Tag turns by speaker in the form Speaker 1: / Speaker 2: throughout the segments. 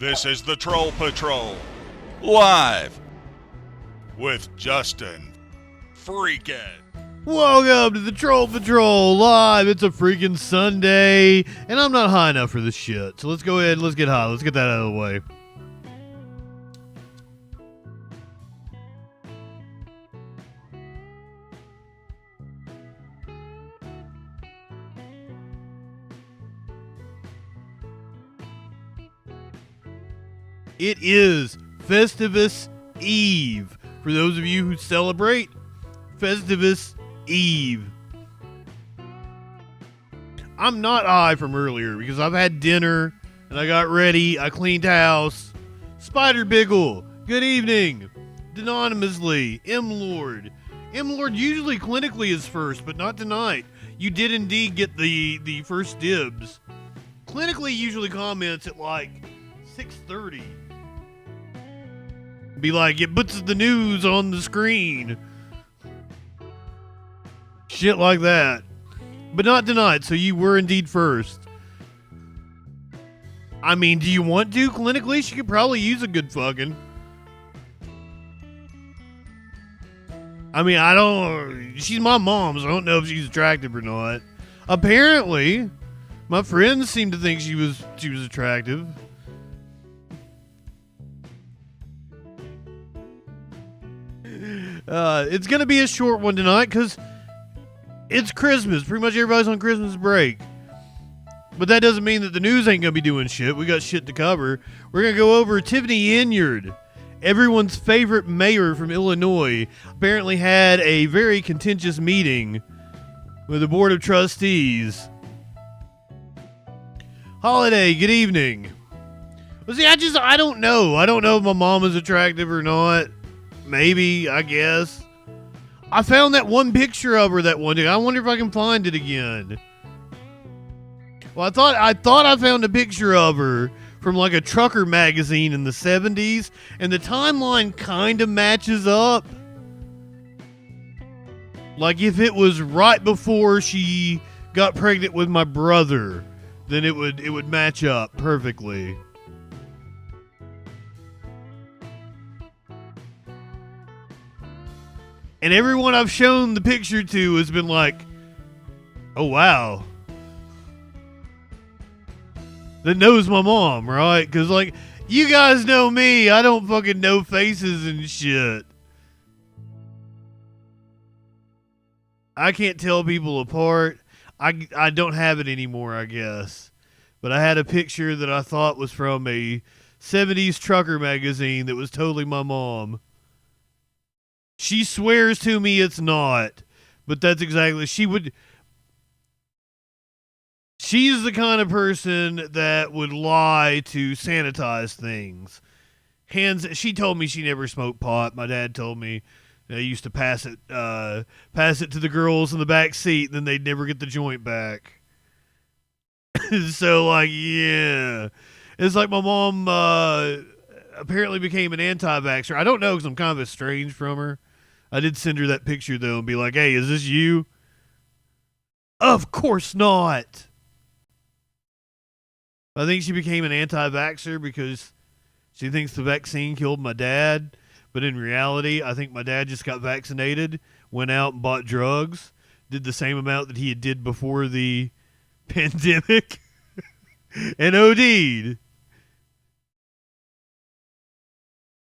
Speaker 1: This is the Troll Patrol, live with Justin Freakin.
Speaker 2: Welcome to the Troll Patrol live. It's a freaking Sunday, and I'm not high enough for this shit. So let's go ahead and let's get high. Let's get that out of the way. It is Festivus Eve. For those of you who celebrate, Festivus Eve. I'm not high from earlier because I've had dinner and I got ready. I cleaned house. Spider Biggle, good evening. Anonymously, M Lord. M Lord usually clinically is first, but not tonight. You did indeed get the first dibs. Clinically usually comments at like 6:30. Be like, it puts the news on the screen. Shit like that. But not tonight, so you were indeed first. I mean, do you want to? Clinically, she could probably use a good fucking. I mean, I don't... She's my mom, so I don't know if she's attractive or not. Apparently, my friends seem to think she was attractive. It's going to be a short one tonight because it's Christmas. Pretty much everybody's on Christmas break. But that doesn't mean that the news ain't going to be doing shit. We got shit to cover. We're going to go over Tiffany Inyard, everyone's favorite mayor from Illinois, apparently had a very contentious meeting with the Board of Trustees. Holiday, good evening. Well, see, I don't know. I don't know if my mom is attractive or not. Maybe, I guess. I found that one picture of her that one day. I wonder if I can find it again. Well, I thought I found a picture of her from like a trucker magazine in the 70s, and the timeline kind of matches up. Like if it was right before she got pregnant with my brother, then it would match up perfectly. And everyone I've shown the picture to has been like, oh, wow. That knows my mom, right? Because, like, you guys know me. I don't fucking know faces and shit. I can't tell people apart. I don't have it anymore, I guess. But I had a picture that I thought was from a 70s trucker magazine that was totally my mom. She swears to me it's not, but that's exactly, she's the kind of person that would lie to sanitize things. She told me she never smoked pot. My dad told me they used to pass it to the girls in the back seat, and then they'd never get the joint back. So, like, yeah. It's like my mom apparently became an anti-vaxxer. I don't know because I'm kind of estranged from her. I did send her that picture, though, and be like, hey, is this you? Of course not. I think she became an anti-vaxxer because she thinks the vaccine killed my dad. But in reality, I think my dad just got vaccinated, went out and bought drugs, did the same amount that he did before the pandemic, and OD'd.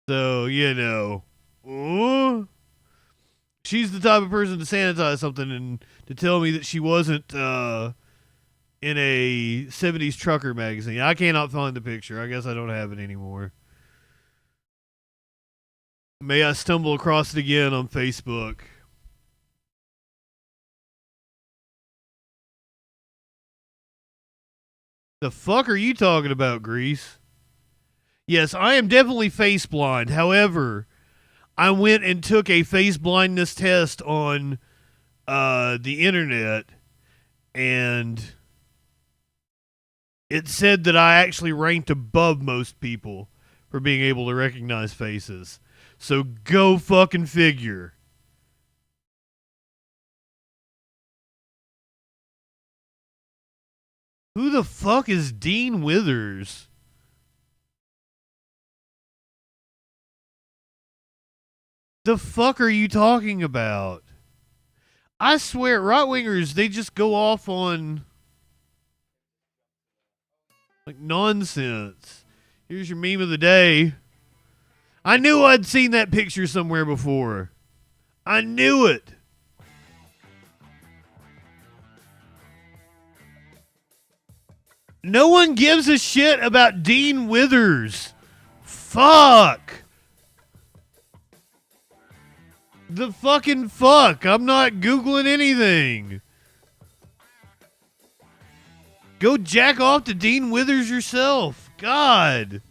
Speaker 2: So, you know. Ooh. She's the type of person to sanitize something and to tell me that she wasn't in a 70s trucker magazine. I cannot find the picture. I guess I don't have it anymore. May I stumble across it again on Facebook. The fuck are you talking about, Grease? Yes, I am definitely face blind. However, I went and took a face blindness test on the internet, and it said that I actually ranked above most people for being able to recognize faces. So go fucking figure. Who the fuck is Dean Withers? The fuck are you talking about? I swear, right-wingers, they just go off on, like, nonsense. Here's your meme of the day. I knew I'd seen that picture somewhere before. I knew it. No one gives a shit about Dean Withers. Fuck. The fucking fuck. I'm not Googling anything. Go jack off to Dean Withers yourself. God.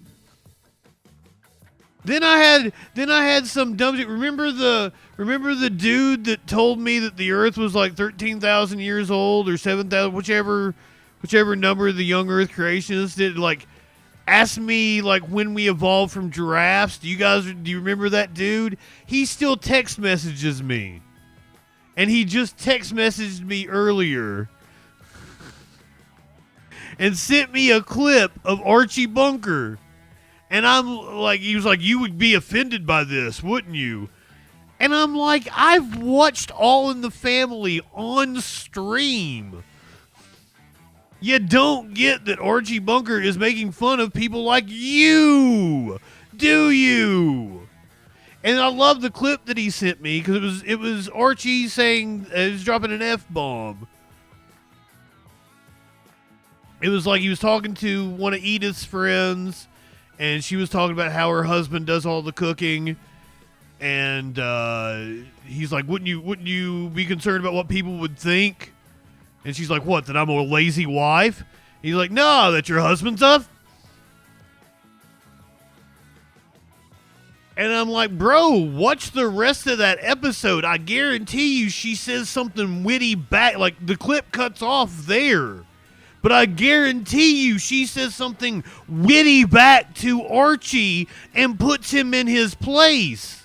Speaker 2: Then I had some dumb shit. Remember the dude that told me that the Earth was like 13,000 years old or 7,000, whichever number the young Earth creationists did, like, asked me like when we evolved from giraffes. Do you remember that dude? He still text messages me. And he just text messaged me earlier and sent me a clip of Archie Bunker. And I'm like, he was like, you would be offended by this, wouldn't you? And I'm like, I've watched All in the Family on stream. You don't get that Archie Bunker is making fun of people like you, do you? And I love the clip that he sent me because it was Archie saying, he was dropping an F-bomb. It was like he was talking to one of Edith's friends, and she was talking about how her husband does all the cooking, and he's like, wouldn't you be concerned about what people would think? And she's like, what, that I'm a lazy wife? He's like, no, that your husband's up. And I'm like, bro, watch the rest of that episode. I guarantee you she says something witty back. Like, the clip cuts off there. But I guarantee you she says something witty back to Archie and puts him in his place.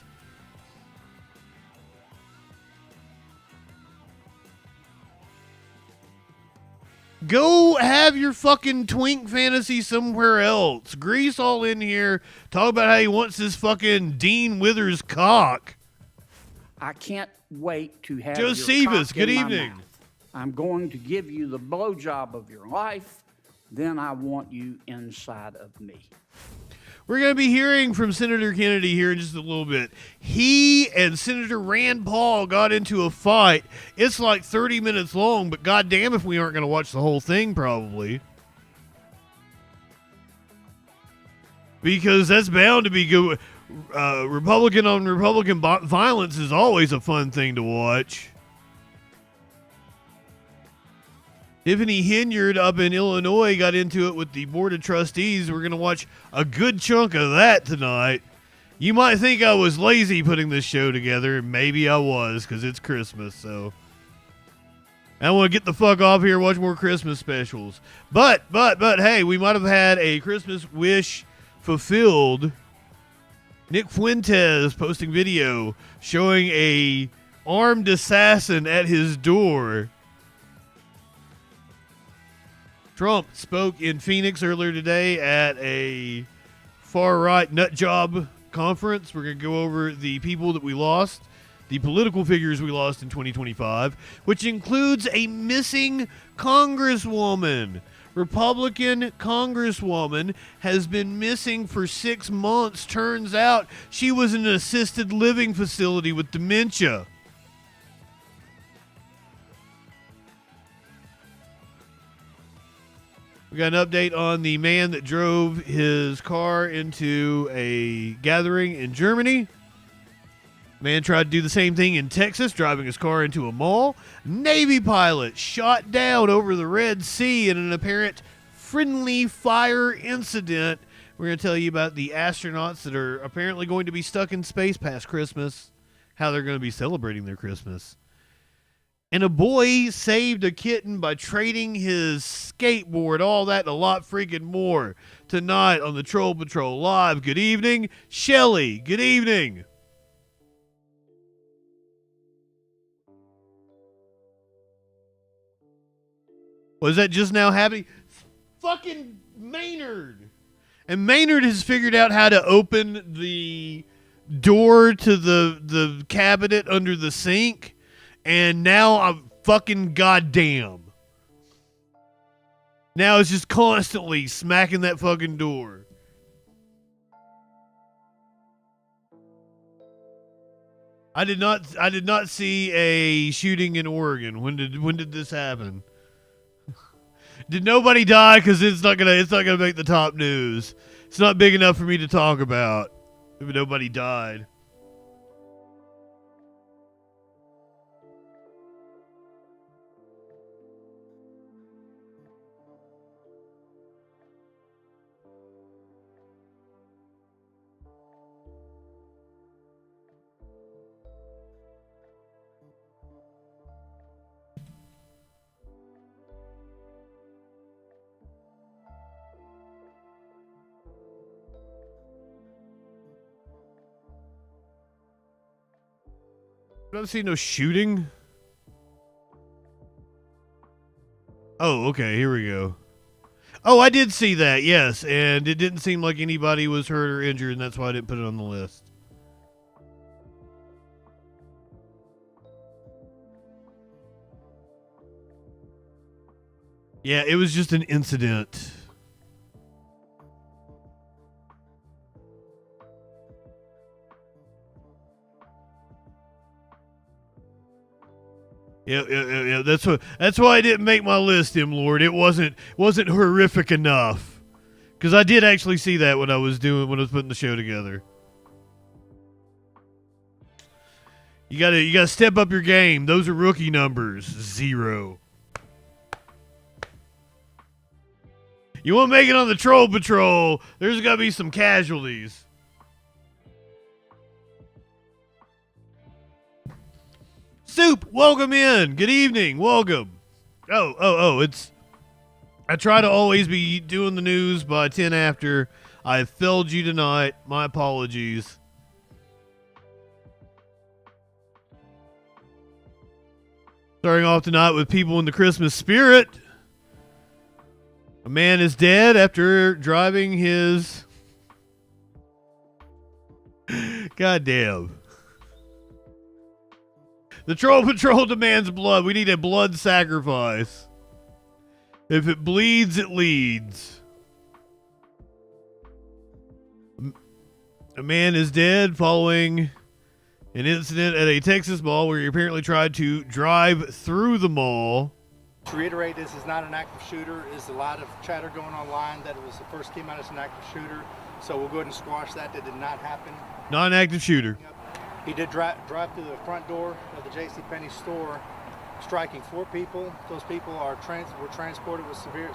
Speaker 2: Go have your fucking twink fantasy somewhere else. Grease all in here. Talk about how he wants his fucking Dean Withers cock.
Speaker 3: I can't wait to have
Speaker 2: Josephus, good evening.
Speaker 3: I'm going to give you the blowjob of your life. Then I want you inside of me.
Speaker 2: We're going to be hearing from Senator Kennedy here in just a little bit. He and Senator Rand Paul got into a fight. It's like 30 minutes long, but goddamn if we aren't going to watch the whole thing probably. Because that's bound to be good. Republican on Republican violence is always a fun thing to watch. Tiffany Hinyard up in Illinois got into it with the Board of Trustees. We're going to watch a good chunk of that tonight. You might think I was lazy putting this show together, and maybe I was because it's Christmas, so I want to get the fuck off here and watch more Christmas specials. But, hey, we might have had a Christmas wish fulfilled. Nick Fuentes posting video showing a armed assassin at his door. Trump spoke in Phoenix earlier today at a far-right nut job conference. We're going to go over the people that we lost, the political figures we lost in 2025, which includes a missing congresswoman. Republican congresswoman has been missing for 6 months. Turns out she was in an assisted living facility with dementia. We got an update on the man that drove his car into a gathering in Germany. Man tried to do the same thing in Texas, driving his car into a mall. Navy pilot shot down over the Red Sea in an apparent friendly fire incident. We're going to tell you about the astronauts that are apparently going to be stuck in space past Christmas, how they're going to be celebrating their Christmas. And a boy saved a kitten by trading his skateboard. All that and a lot freaking more tonight on the Troll Patrol Live. Good evening. Shelly, good evening. Was that just now happening? Fucking Maynard. And Maynard has figured out how to open the door to the cabinet under the sink, and now I'm fucking goddamn. Now it's just constantly smacking that fucking door. I did not see a shooting in Oregon. When did this happen? Did nobody die? Because it's not gonna make the top news. It's not big enough for me to talk about if nobody died. I don't see no shooting. Oh, okay, here we go. Oh, I did see that, yes, and it didn't seem like anybody was hurt or injured, and that's why I didn't put it on the list. Yeah, it was just an incident. Yeah. That's why I didn't make my list, Lord. It wasn't horrific enough. Because I did actually see that when I was putting the show together. You gotta step up your game. Those are rookie numbers. 0. You want to make it on the Troll Patrol, there's gotta be some casualties. Soup, welcome in. Good evening. Welcome. Oh, I try to always be doing the news by 10 after. I have failed you tonight. My apologies. Starting off tonight with people in the Christmas spirit. A man is dead after driving his... Goddamn. The Troll Patrol demands blood. We need a blood sacrifice. If it bleeds, it leads. A man is dead following an incident at a Texas mall where he apparently tried to drive through the mall.
Speaker 4: To reiterate, this is not an active shooter. There's a lot of chatter going online that it was the first came out as an active shooter. So we'll go ahead and squash that. That did not happen.
Speaker 2: Not an active shooter.
Speaker 4: He did drive through the front door of the JCPenney store, striking 4 people. Those people were transported with severe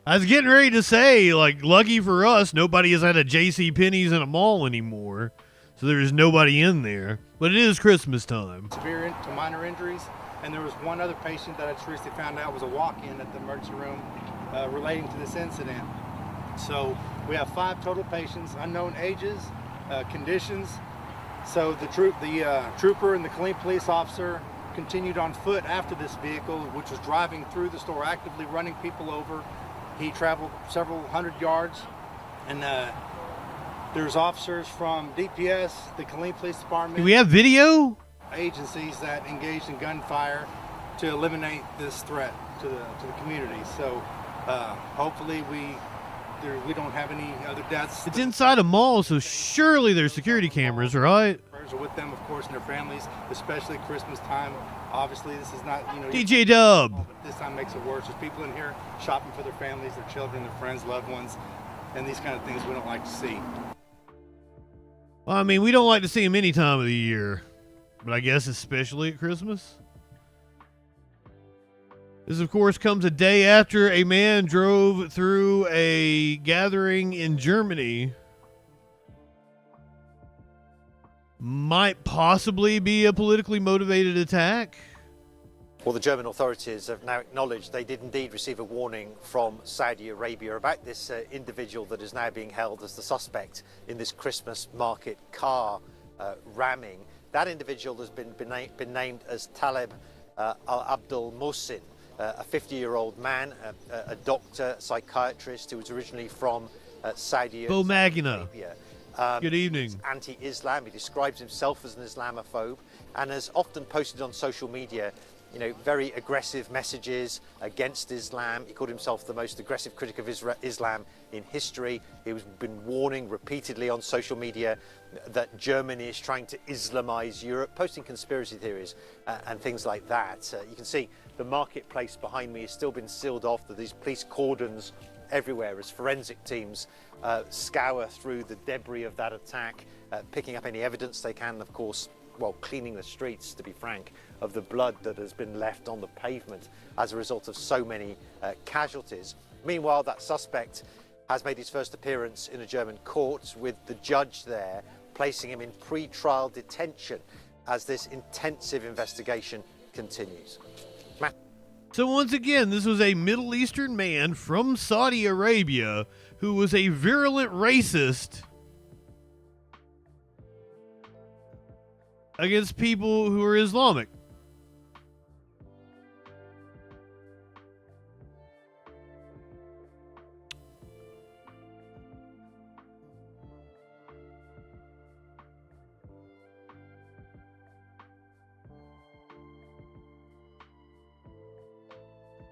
Speaker 2: I was getting ready to say, like, lucky for us, nobody has had a JCPenney's in a mall anymore. So there's nobody in there. But it is Christmas time.
Speaker 4: severe to minor injuries. And there was one other patient that I just recently found out was a walk-in at the emergency room relating to this incident. So we have 5 total patients, unknown ages, conditions. So the trooper and the Killeen police officer continued on foot after this vehicle, which was driving through the store, actively running people over. He traveled several hundred yards, and there's officers from DPS, the Killeen Police Department.
Speaker 2: Do we have video?
Speaker 4: Agencies that engaged in gunfire to eliminate this threat to the community. So hopefully we don't have any other deaths.
Speaker 2: It's inside a mall, so surely there's security cameras, right?
Speaker 4: Prayers are with them, of course, and their families, especially Christmas time. Obviously, this is not,
Speaker 2: DJ Dub.
Speaker 4: But this time makes it worse. There's people in here shopping for their families, their children, their friends, loved ones, and these kind of things we don't like to see.
Speaker 2: Well, I mean, we don't like to see them any time of the year, but I guess especially at Christmas. This, of course, comes a day after a man drove through a gathering in Germany. Might possibly be a politically motivated attack.
Speaker 5: Well, the German authorities have now acknowledged they did indeed receive a warning from Saudi Arabia about this individual that is now being held as the suspect in this Christmas market car ramming. That individual has been named as Taleb Abdul Mohsin, a 50-year-old man, a doctor, psychiatrist who was originally from Saudi Arabia.
Speaker 2: Good evening.
Speaker 5: He's anti-Islam. He describes himself as an Islamophobe and has often posted on social media, you know, very aggressive messages against Islam. He called himself the most aggressive critic of Islam in history. He's been warning repeatedly on social media that Germany is trying to Islamize Europe, posting conspiracy theories and things like that. You can see the marketplace behind me has still been sealed off. There's these police cordons everywhere as forensic teams scour through the debris of that attack, picking up any evidence they can, of course, well, cleaning the streets, to be frank, of the blood that has been left on the pavement as a result of so many casualties. Meanwhile, that suspect has made his first appearance in a German court, with the judge there placing him in pre-trial detention as this intensive investigation continues.
Speaker 2: So once again, this was a Middle Eastern man from Saudi Arabia who was a virulent racist against people who are Islamic.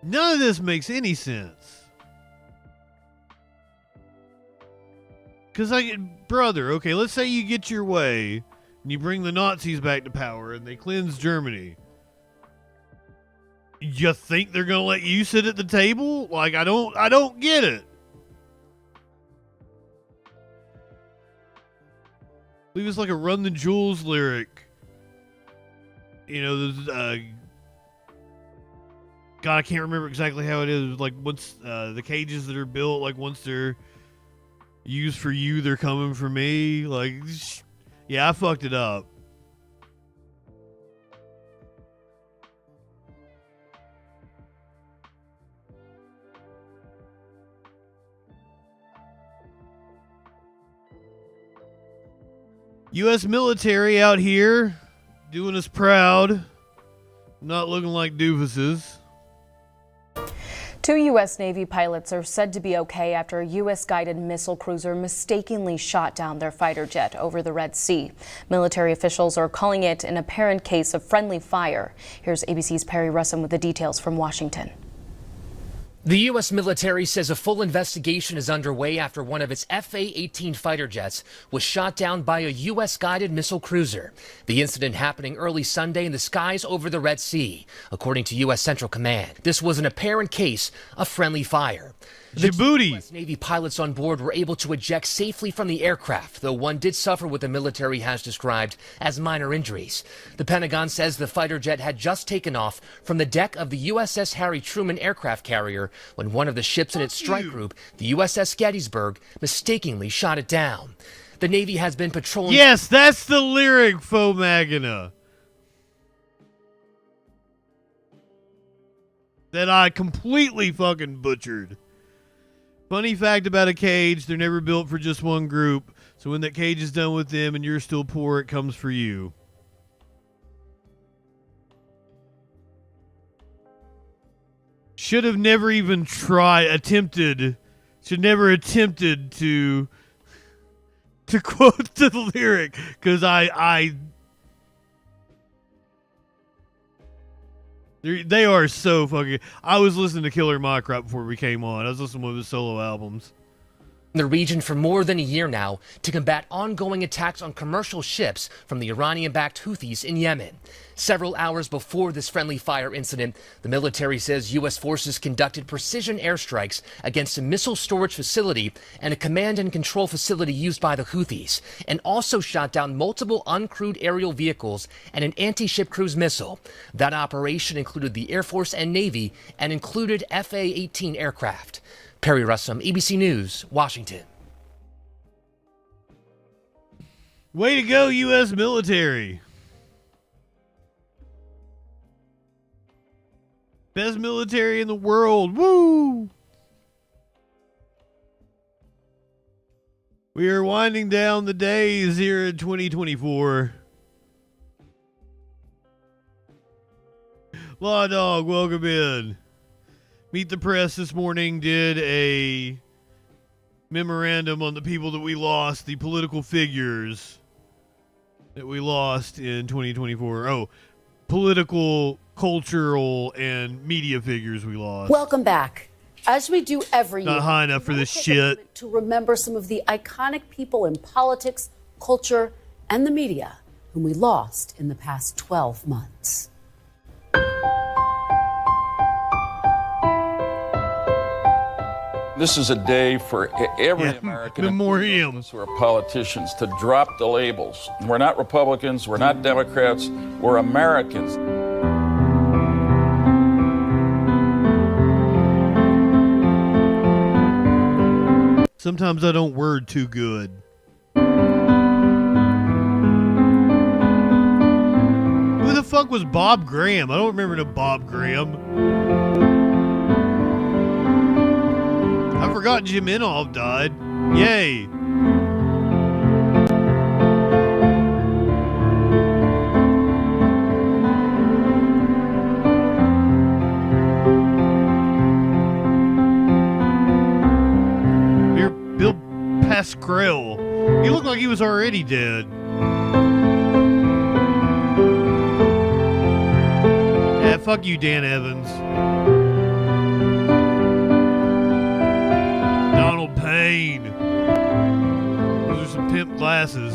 Speaker 2: None of this makes any sense. Because, brother, okay, let's say you get your way and you bring the Nazis back to power and they cleanse Germany. You think they're going to let you sit at the table? Like, I don't get it. I believe it's like a Run the Jewels lyric. You know, there's, God, I can't remember exactly how it is. Like, once the cages that are built, like, once they're used for you, they're coming for me. Like, yeah, I fucked it up. U.S. military out here doing us proud, not looking like doofuses.
Speaker 6: 2 U.S. Navy pilots are said to be okay after a U.S.-guided missile cruiser mistakenly shot down their fighter jet over the Red Sea. Military officials are calling it an apparent case of friendly fire. Here's ABC's Perry Russom with the details from Washington.
Speaker 7: The U.S. military says a full investigation is underway after one of its FA-18 fighter jets was shot down by a U.S.-guided missile cruiser. The incident happening early Sunday in the skies over the Red Sea, according to U.S. Central Command. This was an apparent case of friendly fire. The
Speaker 2: Djibouti.
Speaker 7: U.S. Navy pilots on board were able to eject safely from the aircraft, though one did suffer what the military has described as minor injuries. The Pentagon says the fighter jet had just taken off from the deck of the USS Harry Truman aircraft carrier when one of the ships in its strike group, the USS Gettysburg, mistakenly shot it down. The Navy has been patrolling...
Speaker 2: Yes, that's the lyric, Faux Magina. That I completely fucking butchered. Funny fact about a cage, they're never built for just one group. So when that cage is done with them and you're still poor, it comes for you. Should have never even attempted to quote the lyric, because they are so fucking... I was listening to Killer Mike right before we came on. I was listening to one of his solo albums.
Speaker 7: The region for more than a year now to combat ongoing attacks on commercial ships from the Iranian-backed Houthis in Yemen. Several hours before this friendly fire incident, the military says U.S. forces conducted precision airstrikes against a missile storage facility and a command and control facility used by the Houthis, and also shot down multiple uncrewed aerial vehicles and an anti-ship cruise missile. That operation included the Air Force and Navy and included FA-18 aircraft. Perry Russom, ABC News, Washington.
Speaker 2: Way to go, U.S. military. Best military in the world. Woo! We are winding down the days here in 2024. Law Dog, welcome in. Meet the Press this morning did a memorandum on the people that we lost, the political figures that we lost in 2024. Oh, political, cultural, and media figures we lost.
Speaker 8: Welcome back. As we do every year,
Speaker 2: not high enough for this shit.
Speaker 8: To remember some of the iconic people in politics, culture, and the media whom we lost in the past 12 months.
Speaker 9: This is a day for every American,
Speaker 2: memoriam,
Speaker 9: who are politicians, to drop the labels. We're not Republicans, we're not Democrats, we're Americans.
Speaker 2: Sometimes I don't word too good. Who the fuck was Bob Graham? I don't remember no Bob Graham. I forgot Jim Inhofe died. Yay. Here, Bill Pascrell. He looked like he was already dead. Yeah, fuck you, Dan Evans. Donald Payne. Those are some pimp glasses.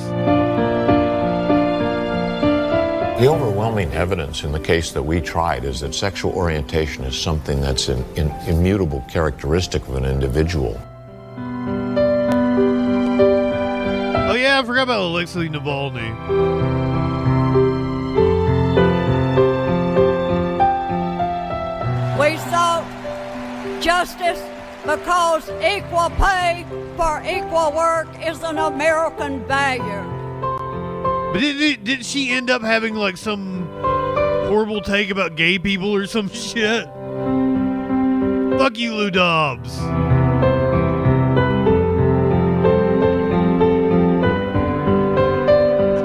Speaker 10: The overwhelming evidence in the case that we tried is that sexual orientation is something that's an immutable characteristic of an individual.
Speaker 2: Oh yeah, I forgot about Alexei Navalny.
Speaker 11: We sought justice because equal pay for equal work is an American value.
Speaker 2: But did she end up having like some horrible take about gay people or some shit? Fuck you, Lou Dobbs.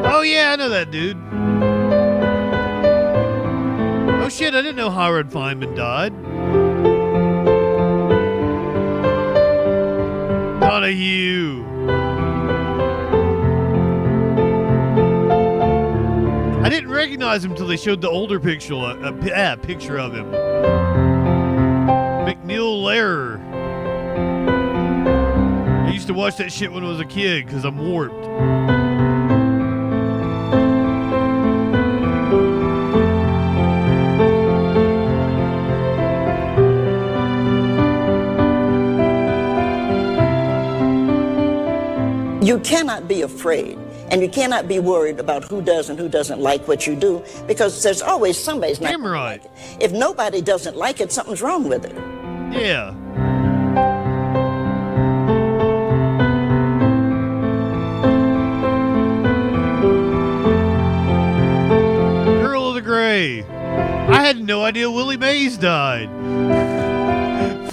Speaker 2: Oh yeah, I know that dude. Oh shit, I didn't know Howard Feynman died. Donahue. I didn't recognize him until they showed the older picture of him. McNeil Lehrer. I used to watch that shit when I was a kid because I'm warped.
Speaker 12: You cannot be afraid, and you cannot be worried about who does and who doesn't like what you do, because there's always somebody's not gonna like it. If nobody doesn't like it, something's wrong with it.
Speaker 2: Yeah. Girl of the Gray. I had no idea Willie Mays died.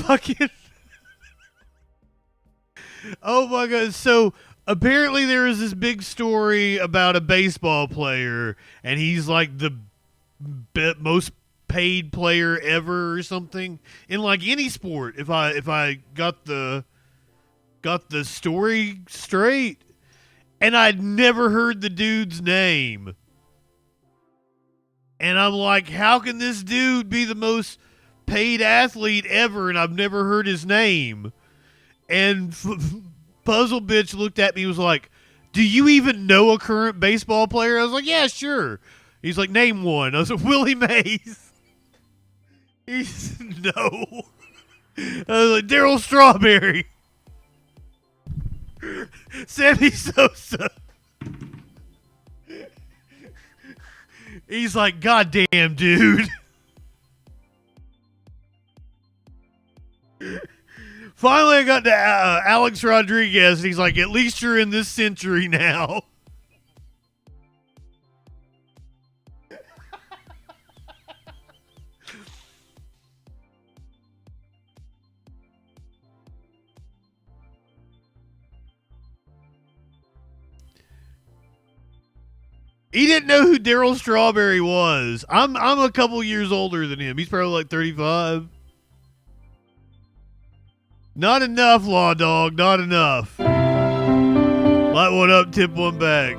Speaker 2: Fucking. Oh my god. So apparently there is this big story about a baseball player, and he's like the most paid player ever or something in like any sport. If I got the story straight, and I'd never heard the dude's name. And I'm like, how can this dude be the most paid athlete ever and I've never heard his name? And Puzzle Bitch looked at me and was like, do you even know a current baseball player? I was like, yeah, sure. He's like, name one. I was like, Willie Mays. He's no. I was like, Darryl Strawberry. Sammy Sosa. He's like, goddamn, dude. Finally, I got to Alex Rodriguez, and he's like, at least you're in this century now. He didn't know who Darryl Strawberry was. I'm a couple years older than him. He's probably like 35. Not enough, Law Dog. Not enough. Light one up, tip one back.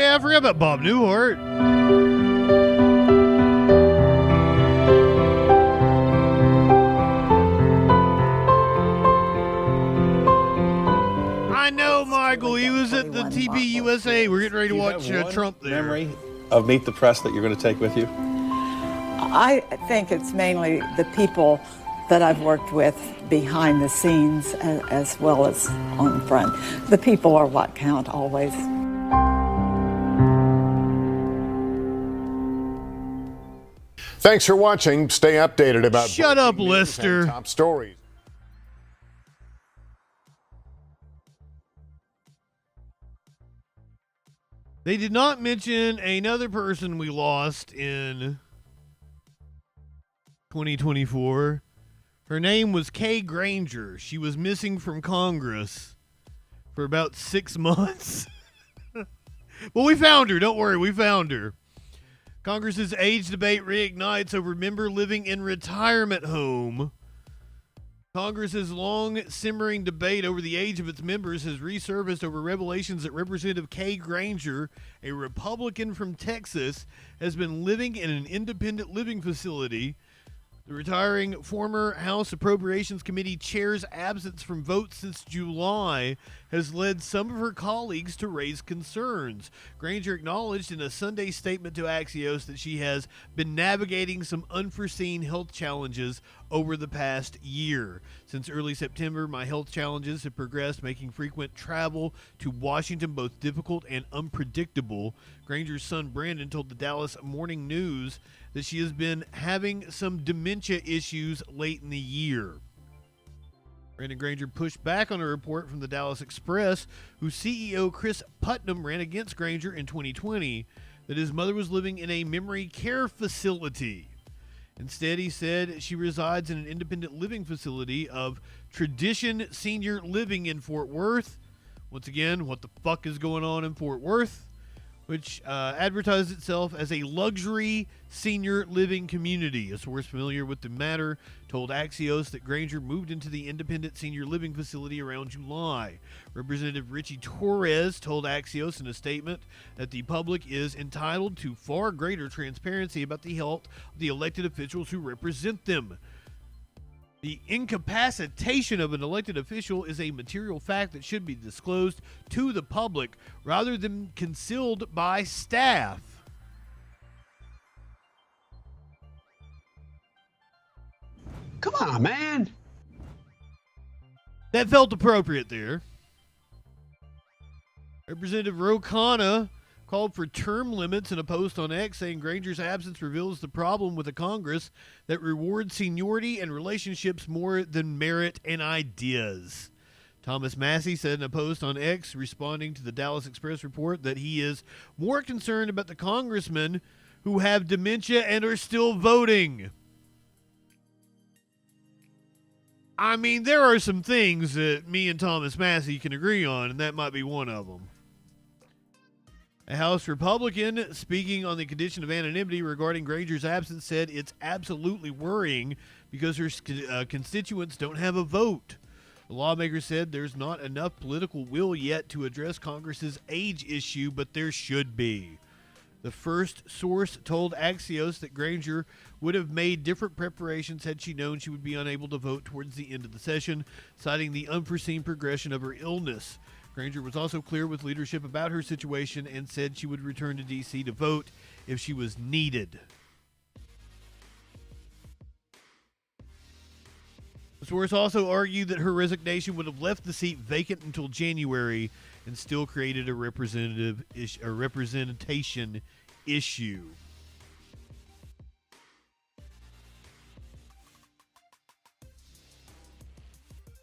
Speaker 2: I forgot about Bob Newhart. I know, Michael. He was at the TV USA. We're getting ready to watch Trump there.
Speaker 13: Memory of Meet the Press that you're going to take with you?
Speaker 14: I think it's mainly the people that I've worked with behind the scenes as well as on front. The people are what count always.
Speaker 15: Thanks for watching. Stay updated about
Speaker 2: Shut up, Lister.
Speaker 15: Top stories.
Speaker 2: They did not mention another person we lost in 2024. Her name was Kay Granger. She was missing from Congress for about 6 months. But we found her. Don't worry, we found her. Congress's age debate reignites over member living in retirement home. Congress's long simmering debate over the age of its members has resurfaced over revelations that Representative Kay Granger, a Republican from Texas, has been living in an independent living facility. The retiring former House Appropriations Committee chair's absence from votes since July has led some of her colleagues to raise concerns. Granger acknowledged in a Sunday statement to Axios that she has been navigating some unforeseen health challenges over the past year. Since early September, my health challenges have progressed, making frequent travel to Washington both difficult and unpredictable. Granger's son Brandon told the Dallas Morning News that she has been having some dementia issues late in the year. Brandon Granger pushed back on a report from the Dallas Express, whose CEO Chris Putnam ran against Granger in 2020, that his mother was living in a memory care facility. Instead, he said she resides in an independent living facility of Tradition Senior Living in Fort Worth. Once again, what the fuck is going on in Fort Worth? Which advertised itself as a luxury senior living community. A source familiar with the matter told Axios that Granger moved into the independent senior living facility around July. Representative Richie Torres told Axios in a statement that the public is entitled to far greater transparency about the health of the elected officials who represent them. The incapacitation of an elected official is a material fact that should be disclosed to the public rather than concealed by staff.
Speaker 16: Come on, man.
Speaker 2: That felt appropriate there. Representative Rokana called for term limits in a post on X, saying Granger's absence reveals the problem with a Congress that rewards seniority and relationships more than merit and ideas. Thomas Massey said in a post on X, responding to the Dallas Express report, that he is more concerned about the congressmen who have dementia and are still voting. I mean, there are some things that me and Thomas Massey can agree on, and that might be one of them. A House Republican, speaking on the condition of anonymity regarding Granger's absence, said it's absolutely worrying because her constituents don't have a vote. The lawmaker said there's not enough political will yet to address Congress's age issue, but there should be. The first source told Axios that Granger would have made different preparations had she known she would be unable to vote towards the end of the session, citing the unforeseen progression of her illness. Granger was also clear with leadership about her situation and said she would return to D.C. to vote if she was needed. The source also argued that her resignation would have left the seat vacant until January and still created a representation issue.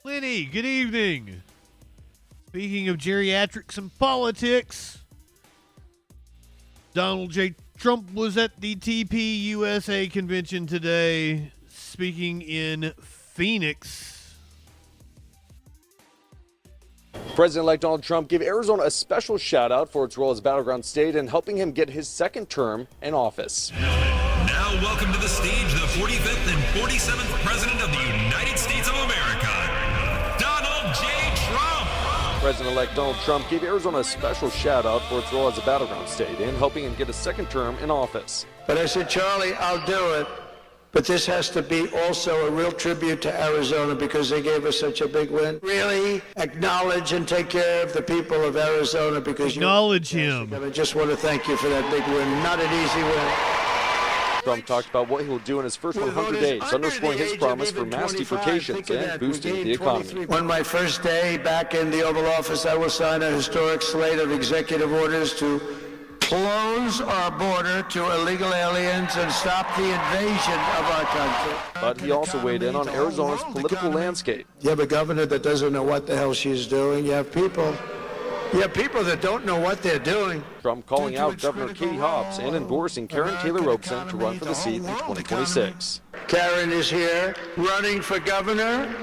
Speaker 2: Lenny, good evening. Speaking of geriatrics and politics, Donald J. Trump was at the TPUSA convention today, speaking in Phoenix.
Speaker 17: President-elect Donald Trump gave Arizona a special shout-out for its role as battleground state and helping him get his second term in office.
Speaker 18: Now welcome to the stage the 45th and 47th President of the United States of America, Donald J. Trump.
Speaker 17: President-elect Donald Trump gave Arizona a special shout-out for its role as a battleground state and helping him get his second term in office.
Speaker 19: But I said, Charlie, I'll do it. But this has to be also a real tribute to Arizona because they gave us such a big win. Really acknowledge and take care of the people of Arizona because
Speaker 2: acknowledge him.
Speaker 19: I just want to thank you for that big win. Not an easy win.
Speaker 17: Trump talked about what he will do in his first 100 days, underscoring his promise for mass deportations and boosting the economy.
Speaker 19: On my first day back in the Oval Office, I will sign a historic slate of executive orders to close our border to illegal aliens and stop the invasion of our country.
Speaker 17: But he also weighed in on Arizona's political landscape.
Speaker 19: You have a governor that doesn't know what the hell she's doing. You have people that don't know what they're doing.
Speaker 17: Trump calling out Governor Katie Hobbs and endorsing Karen Taylor Robeson to run for the seat in 2026.
Speaker 19: Karen is here running for governor.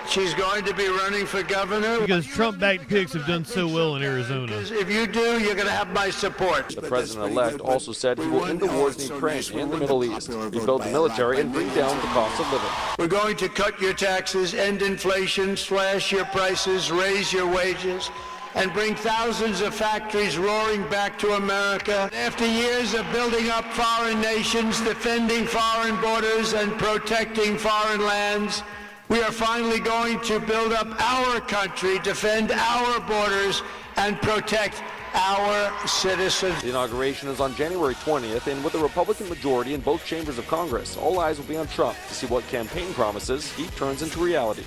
Speaker 19: She's going to be running for governor.
Speaker 2: Because Trump-backed picks have done so well in Arizona.
Speaker 19: If you do, you're going to have my support.
Speaker 17: The president-elect also said he will end the wars in Ukraine and the Middle East, rebuild the military, and bring down the cost of living.
Speaker 19: We're going to cut your taxes, end inflation, slash your prices, raise your wages, and bring thousands of factories roaring back to America. After years of building up foreign nations, defending foreign borders, and protecting foreign lands, we are finally going to build up our country, defend our borders, and protect our citizens.
Speaker 17: The inauguration is on January 20th, and with a Republican majority in both chambers of Congress, all eyes will be on Trump to see what campaign promises he turns into reality.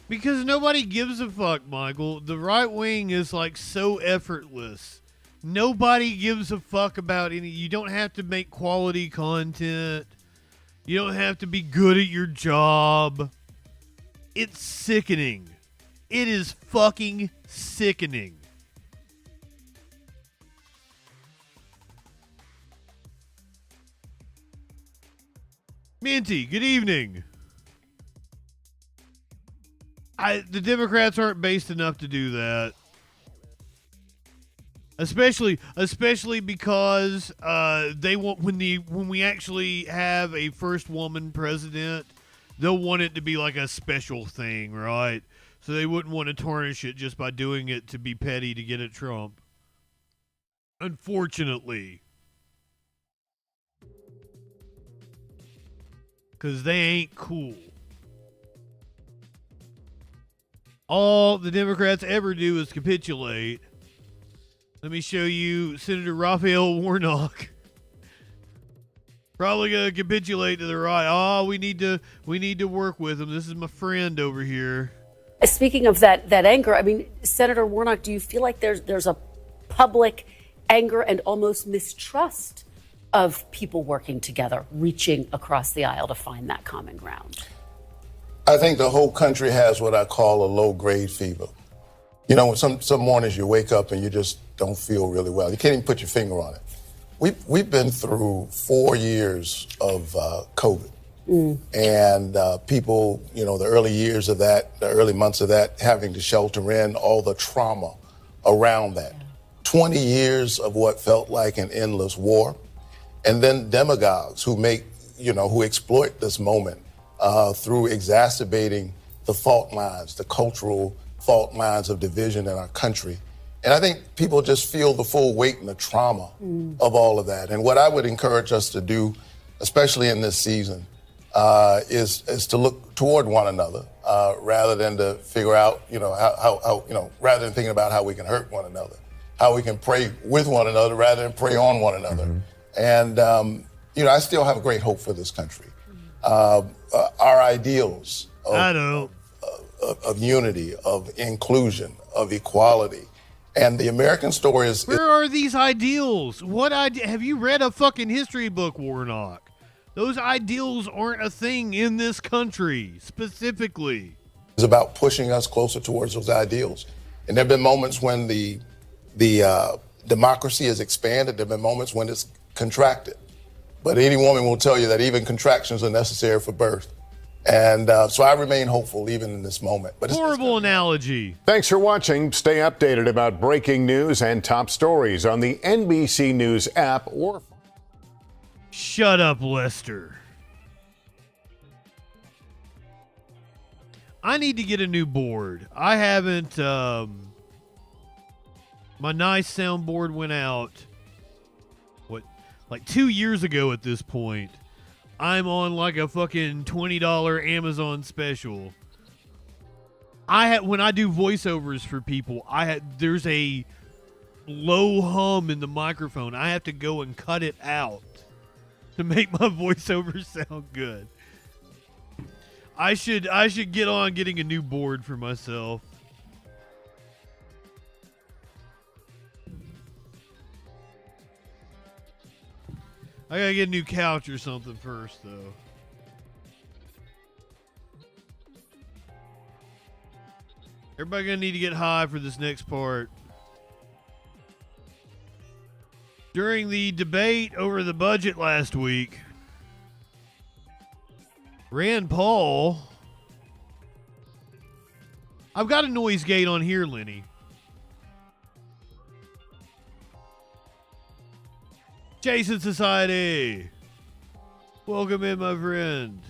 Speaker 2: Because nobody gives a fuck, Michael. The right wing is like so effortless. Nobody gives a fuck about any. You don't have to make quality content. You don't have to be good at your job. It's sickening. It is fucking sickening. Minty, good evening. The Democrats aren't based enough to do that. Especially because they want when we actually have a first woman president, they'll want it to be like a special thing, right? So they wouldn't want to tarnish it just by doing it to be petty to get at Trump. Unfortunately. Because they ain't cool. All the Democrats ever do is capitulate. Let me show you Senator Raphael Warnock. Probably gonna capitulate to the right. Oh, we need to work with him. This is my friend over here.
Speaker 8: Speaking of that anger, I mean, Senator Warnock, do you feel like there's a public anger and almost mistrust of people working together, reaching across the aisle to find that common ground?
Speaker 20: I think the whole country has what I call a low-grade fever. You know, when some mornings you wake up and you just don't feel really well. You can't even put your finger on it. We've been through 4 years of COVID. And people, you know, the early years of that, the early months of that, having to shelter in, all the trauma around that. 20 years of what felt like an endless war. And then demagogues who who exploit this moment through exacerbating the fault lines, the cultural fault lines of division in our country. And I think people just feel the full weight and the trauma of all of that. And what I would encourage us to do, especially in this season, is to look toward one another rather than to figure out, rather than thinking about how we can hurt one another, how we can pray with one another rather than pray on one another. And, I still have a great hope for this country. Our ideals of unity, of inclusion, of equality. And the American story is...
Speaker 2: Where are these ideals? Have you read a fucking history book, Warnock? Those ideals aren't a thing in this country, specifically.
Speaker 20: It's about pushing us closer towards those ideals. And there have been moments when the democracy has expanded. There have been moments when it's contracted. But any woman will tell you that even contractions are necessary for birth. And so I remain hopeful even in this moment. But
Speaker 2: horrible analogy.
Speaker 15: Thanks for watching. Stay updated about breaking news and top stories on the NBC News app or...
Speaker 2: Shut up, Lester. I need to get a new board. I haven't... my nice soundboard went out, like 2 years ago at this point. I'm on like a fucking $20 Amazon special. When I do voiceovers for people, there's a low hum in the microphone. I have to go and cut it out to make my voiceover sound good. I should get on getting a new board for myself. I gotta get a new couch or something first, though. Everybody gonna need to get high for this next part. During the debate over the budget last week, Rand Paul... I've got a noise gate on here, Lenny. Jason Society. Welcome in, my friend.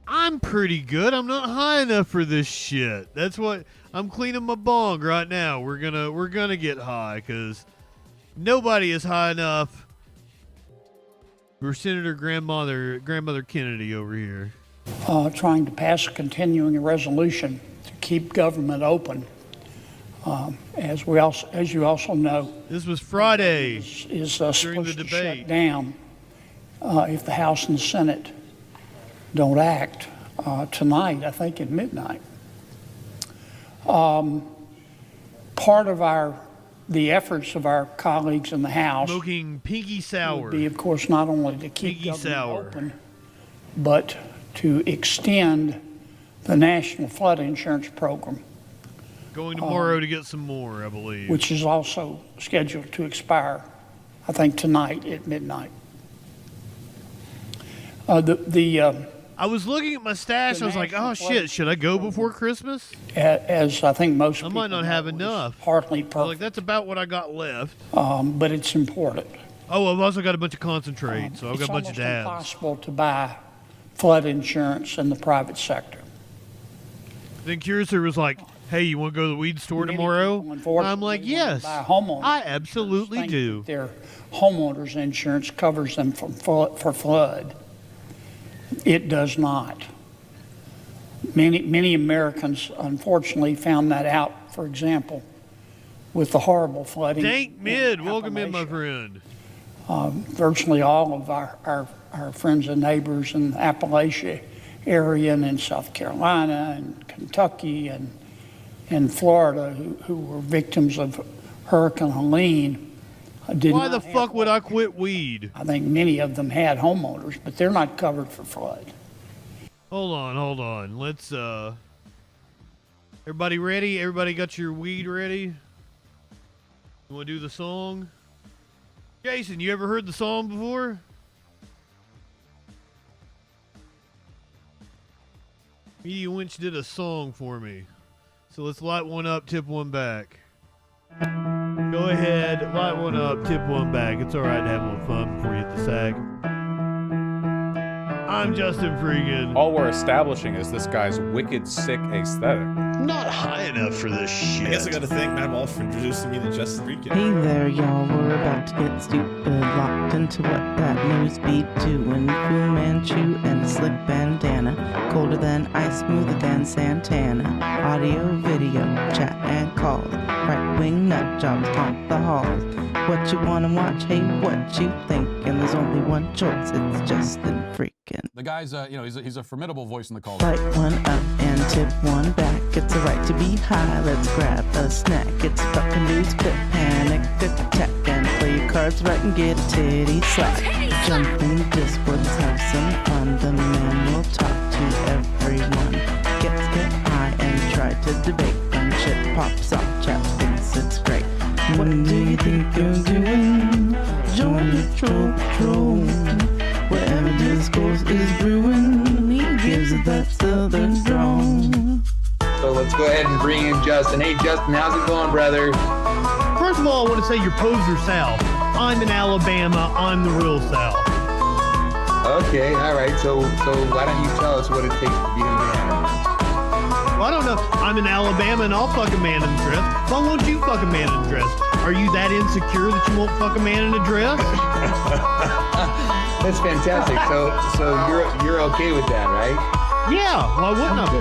Speaker 2: I'm pretty good. I'm not high enough for this shit. That's what I'm cleaning my bong right now. We're gonna get high because nobody is high enough for Senator Grandmother Kennedy over here.
Speaker 3: Trying to pass a continuing resolution to keep government open. As you also know,
Speaker 2: this was Friday.
Speaker 3: Is
Speaker 2: during the debate.
Speaker 3: Shut down if the House and Senate don't act tonight. I think at midnight. Part of the efforts of our colleagues in the House
Speaker 2: smoking pinky sour
Speaker 3: would be, of course, not only to keep government open, but to extend the National Flood Insurance Program.
Speaker 2: Going tomorrow to get some more, I believe.
Speaker 3: Which is also scheduled to expire, I think, tonight at midnight.
Speaker 2: I was looking at my stash. I was like, oh, shit, should I go before Christmas?
Speaker 3: As I think most people
Speaker 2: I might not have enough.
Speaker 3: Hardly perfect.
Speaker 2: Like, that's about what I got left.
Speaker 3: But it's important.
Speaker 2: Oh, I've also got a bunch of concentrate, so I've got a bunch of dabs.
Speaker 3: It's almost impossible to buy flood insurance in the private sector.
Speaker 2: Then Curiouser was like, hey, you want to go to the weed store tomorrow? I'm like, yes, I absolutely do.
Speaker 3: Their homeowners insurance covers them for flood. It does not. Many Americans, unfortunately, found that out, for example, with the horrible flooding.
Speaker 2: Dank Mid, welcome in, my friend.
Speaker 3: Virtually all of our friends and neighbors in the Appalachia area and in South Carolina and Kentucky and Florida who were victims of Hurricane Helene.
Speaker 2: Why the fuck would I quit weed?
Speaker 3: I think many of them had homeowners, but they're not covered for flood.
Speaker 2: Hold on. Let's, everybody ready? Everybody got your weed ready? You want to do the song? Jason, you ever heard the song before? Media Winch did a song for me. So let's light one up, tip one back. Go ahead, light one up, tip one back. It's all right to have a little fun before you hit the sack. I'm JustinFREAKIN.
Speaker 21: All we're establishing is this guy's wicked sick aesthetic.
Speaker 22: Not high enough for this shit.
Speaker 23: I guess I gotta thank Matt Wall for introducing me to JustinFREAKIN.
Speaker 24: Hey there, y'all. We're about to get stupid, locked into what that news beat doing. Fu Manchu and a slick bandana. Colder than ice, smoother than Santana. Audio, video, chat and calls. Right-wing nut jobs haunt the halls. What you wanna watch? Hey, what you think? And there's only one choice. It's JustinFREAKIN.
Speaker 25: The guy's, he's a formidable voice in the culture.
Speaker 24: Light one up and tip one back. It's a right to be high. Let's grab a snack. It's fucking news, quit panic, attack, and play your cards right and get a titty slap. jump in Discord, let's have some fun. The man will talk to everyone. Get high and try to debate. When shit pops off, chat thinks it's great. What do you think you're doing? Join the troll patrol. Wherever discourse is brewing, he gives it that southern drawl.
Speaker 1: So let's go ahead and bring in Justin. Hey Justin, how's it going, brother?
Speaker 2: First of all, I want to say you're poser South. I'm in Alabama. I'm the real South.
Speaker 1: Okay, all right. So why don't you tell us what it takes to be a man?
Speaker 2: Well, I don't know. I'm in Alabama and I'll fuck a man in a dress. Why won't you fuck a man in a dress? Are you that insecure that you won't fuck a man in a dress?
Speaker 1: That's fantastic. So you're okay with that, right?
Speaker 2: Yeah. Why wouldn't I?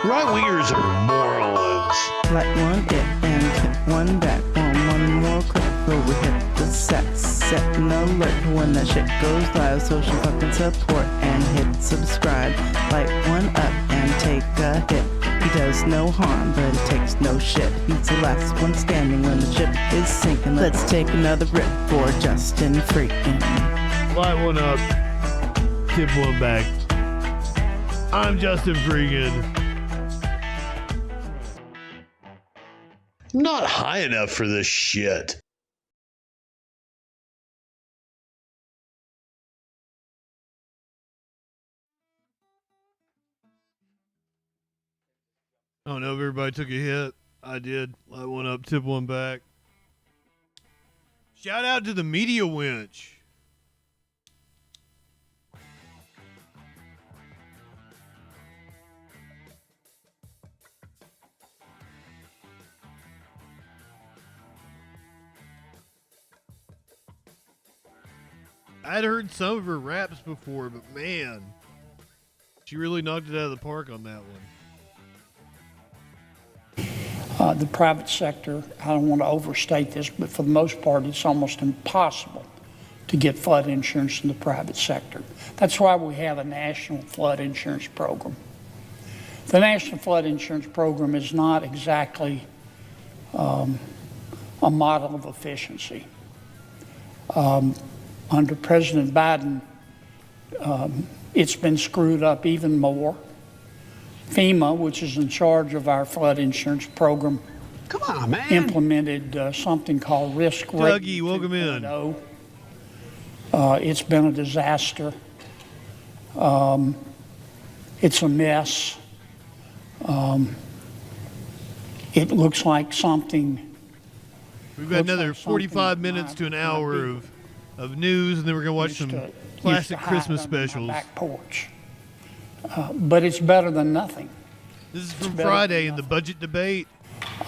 Speaker 22: Right-wingers are morons.
Speaker 24: Like one hit and hit one back. One more click before we hit the set an alert when that shit goes live. Social fucking support and hit subscribe. Light one up and take a hit. He does no harm, but it takes no shit. He's the last one standing when the ship is sinking. Let's take another rip for JustinFREAKIN.
Speaker 2: Light one up, tip one back. I'm JustinFREAKIN.
Speaker 22: Not high enough for this shit.
Speaker 2: I don't know if everybody took a hit. I did. Light one up, tip one back. Shout out to the media winch. I'd heard some of her raps before, but man, she really knocked it out of the park on that one.
Speaker 3: The private sector, I don't want to overstate this, but for the most part, it's almost impossible to get flood insurance in the private sector. That's why we have a national flood insurance program. The National Flood Insurance Program is not exactly a model of efficiency. Under President Biden, it's been screwed up even more. FEMA, which is in charge of our flood insurance program,
Speaker 16: Come on, man.
Speaker 3: implemented something called risk
Speaker 2: Dougie, welcome in.
Speaker 3: It's been a disaster. It's a mess. It looks like something.
Speaker 2: We've got another 45 minutes to an hour of news, and then we're going to watch some classic Christmas specials.
Speaker 3: Back porch. But it's better than nothing.
Speaker 2: This is from Friday in the budget debate.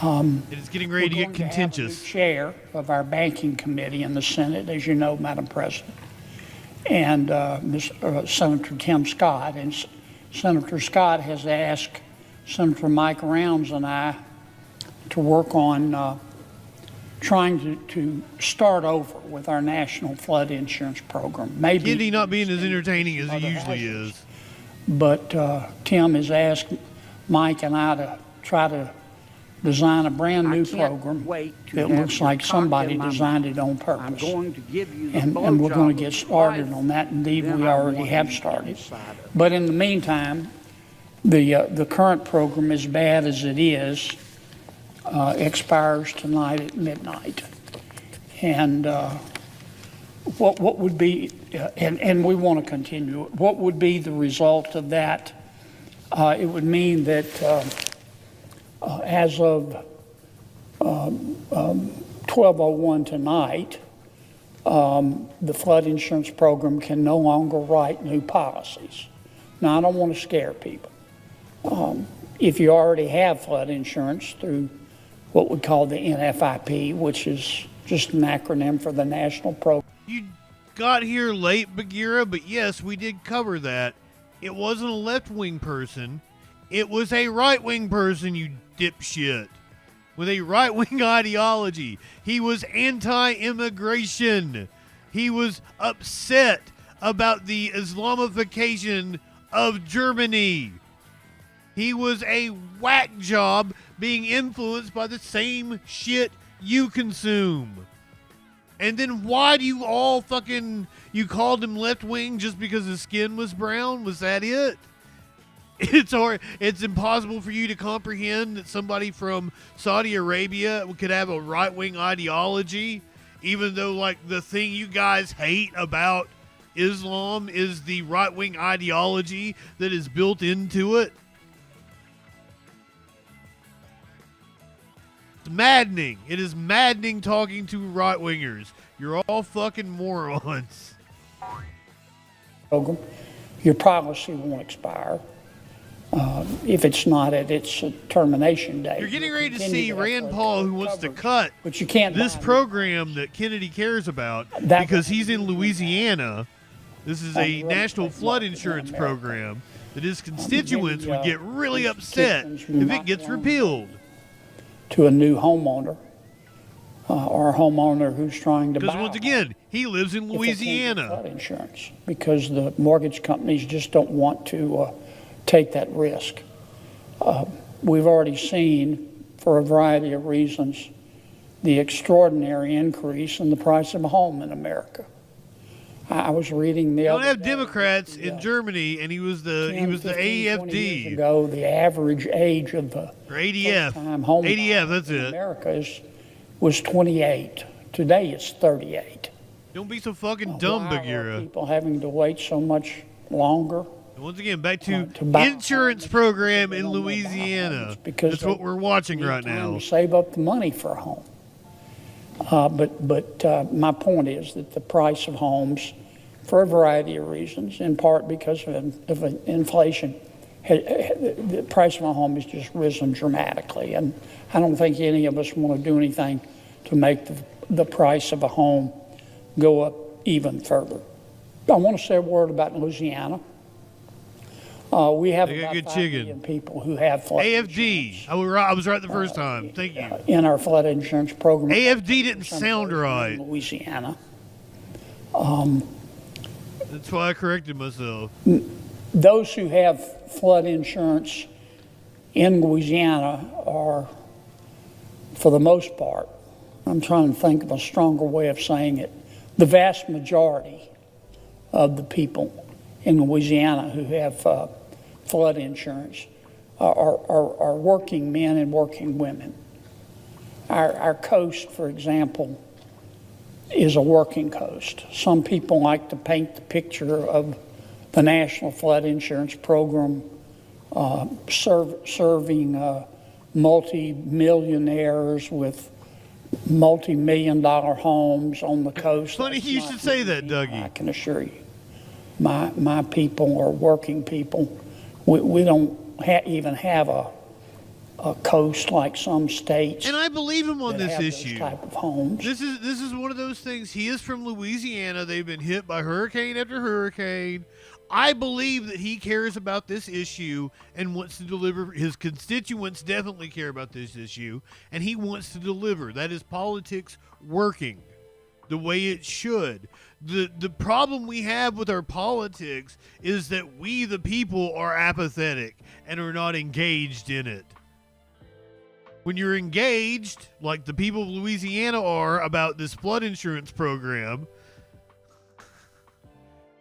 Speaker 2: And it's getting ready to get contentious.
Speaker 3: The chair of our banking committee in the Senate, as you know, Madam President, and Senator Tim Scott. And Senator Scott has asked Senator Mike Rounds and I to work on trying to start over with our national flood insurance program. Maybe
Speaker 2: Kennedy not being as entertaining as he usually is.
Speaker 3: But Tim has asked Mike and I to try to design a brand new program that looks like somebody designed it on purpose. And we're going to get started on that. Indeed, we already have started. But in the meantime, the current program, as bad as it is, expires tonight at midnight. And what would be, and we want to continue, what would be the result of that? It would mean that as of 12:01 tonight, the flood insurance program can no longer write new policies. Now, I don't want to scare people. If you already have flood insurance through what we call the NFIP, which is just an acronym for the National Program.
Speaker 2: You got here late, Bagheera, but yes, we did cover that. It wasn't a left-wing person. It was a right-wing person, you dipshit, with a right-wing ideology. He was anti-immigration. He was upset about the Islamification of Germany. He was a whack job being influenced by the same shit you consume. And then why do you all fucking, you called him left wing just because his skin was brown? Was that it? It's impossible for you to comprehend that somebody from Saudi Arabia could have a right-wing ideology, even though, like, the thing you guys hate about Islam is the right-wing ideology that is built into it. It's maddening. It is maddening talking to right-wingers. You're all fucking morons.
Speaker 3: Your policy won't expire. If it's not at its termination date.
Speaker 2: You're getting ready to see Rand Paul, who wants to cut
Speaker 3: but you can't
Speaker 2: this program that Kennedy cares about because he's in Louisiana. This is a national flood insurance program that his constituents would get really upset if it gets repealed.
Speaker 3: To a new homeowner or a homeowner who's trying to buy.
Speaker 2: Because once again, he lives in Louisiana.
Speaker 3: Flood insurance because the mortgage companies just don't want to take that risk. We've already seen, for a variety of reasons, the extraordinary increase in the price of a home in America. I was reading the
Speaker 2: You
Speaker 3: other
Speaker 2: don't have
Speaker 3: day,
Speaker 2: Democrats in Germany, and he was the
Speaker 3: 15, 20
Speaker 2: AFD.
Speaker 3: years ago, the average age of the
Speaker 2: Or ADF.
Speaker 3: first-time home
Speaker 2: ADF, that's
Speaker 3: in
Speaker 2: it.
Speaker 3: America was 28. Today it's 38.
Speaker 2: Don't be so fucking dumb,
Speaker 3: Why are
Speaker 2: Bagheera.
Speaker 3: people having to wait so much longer?
Speaker 2: Once again, back to
Speaker 3: buy
Speaker 2: insurance program in Louisiana. That's what we're watching right now.
Speaker 3: Save up the money for a home. But my point is that the price of homes, for a variety of reasons, in part because of inflation, the price of a home has just risen dramatically. And I don't think any of us want to do anything to make the price of a home go up even further. I want to say a word about Louisiana. We have
Speaker 2: They got
Speaker 3: about
Speaker 2: good
Speaker 3: 5
Speaker 2: chicken.
Speaker 3: million people who have flood
Speaker 2: AFD. I was right the first time. Thank you.
Speaker 3: in our flood insurance program.
Speaker 2: AFD didn't sound right.
Speaker 3: In Louisiana.
Speaker 2: That's why I corrected myself.
Speaker 3: Those who have flood insurance in Louisiana are, for the most part, I'm trying to think of a stronger way of saying it, the vast majority of the people in Louisiana who have flood insurance are working men and working women. Our coast, for example, is a working coast. Some people like to paint the picture of the National Flood Insurance Program serving multi-millionaires with multi-million-dollar homes on the coast.
Speaker 2: Funny you should say that, Dougie.
Speaker 3: I can assure you. My people are working people. We don't even have a coast like some states.
Speaker 2: And I believe him on this issue.
Speaker 3: Type of homes.
Speaker 2: This is one of those things. He is from Louisiana. They've been hit by hurricane after hurricane. I believe that he cares about this issue and wants to deliver. His constituents definitely care about this issue, and he wants to deliver. That is politics working the way it should. The problem we have with our politics is that we, the people, are apathetic and are not engaged in it. When you're engaged, like the people of Louisiana are about this flood insurance program,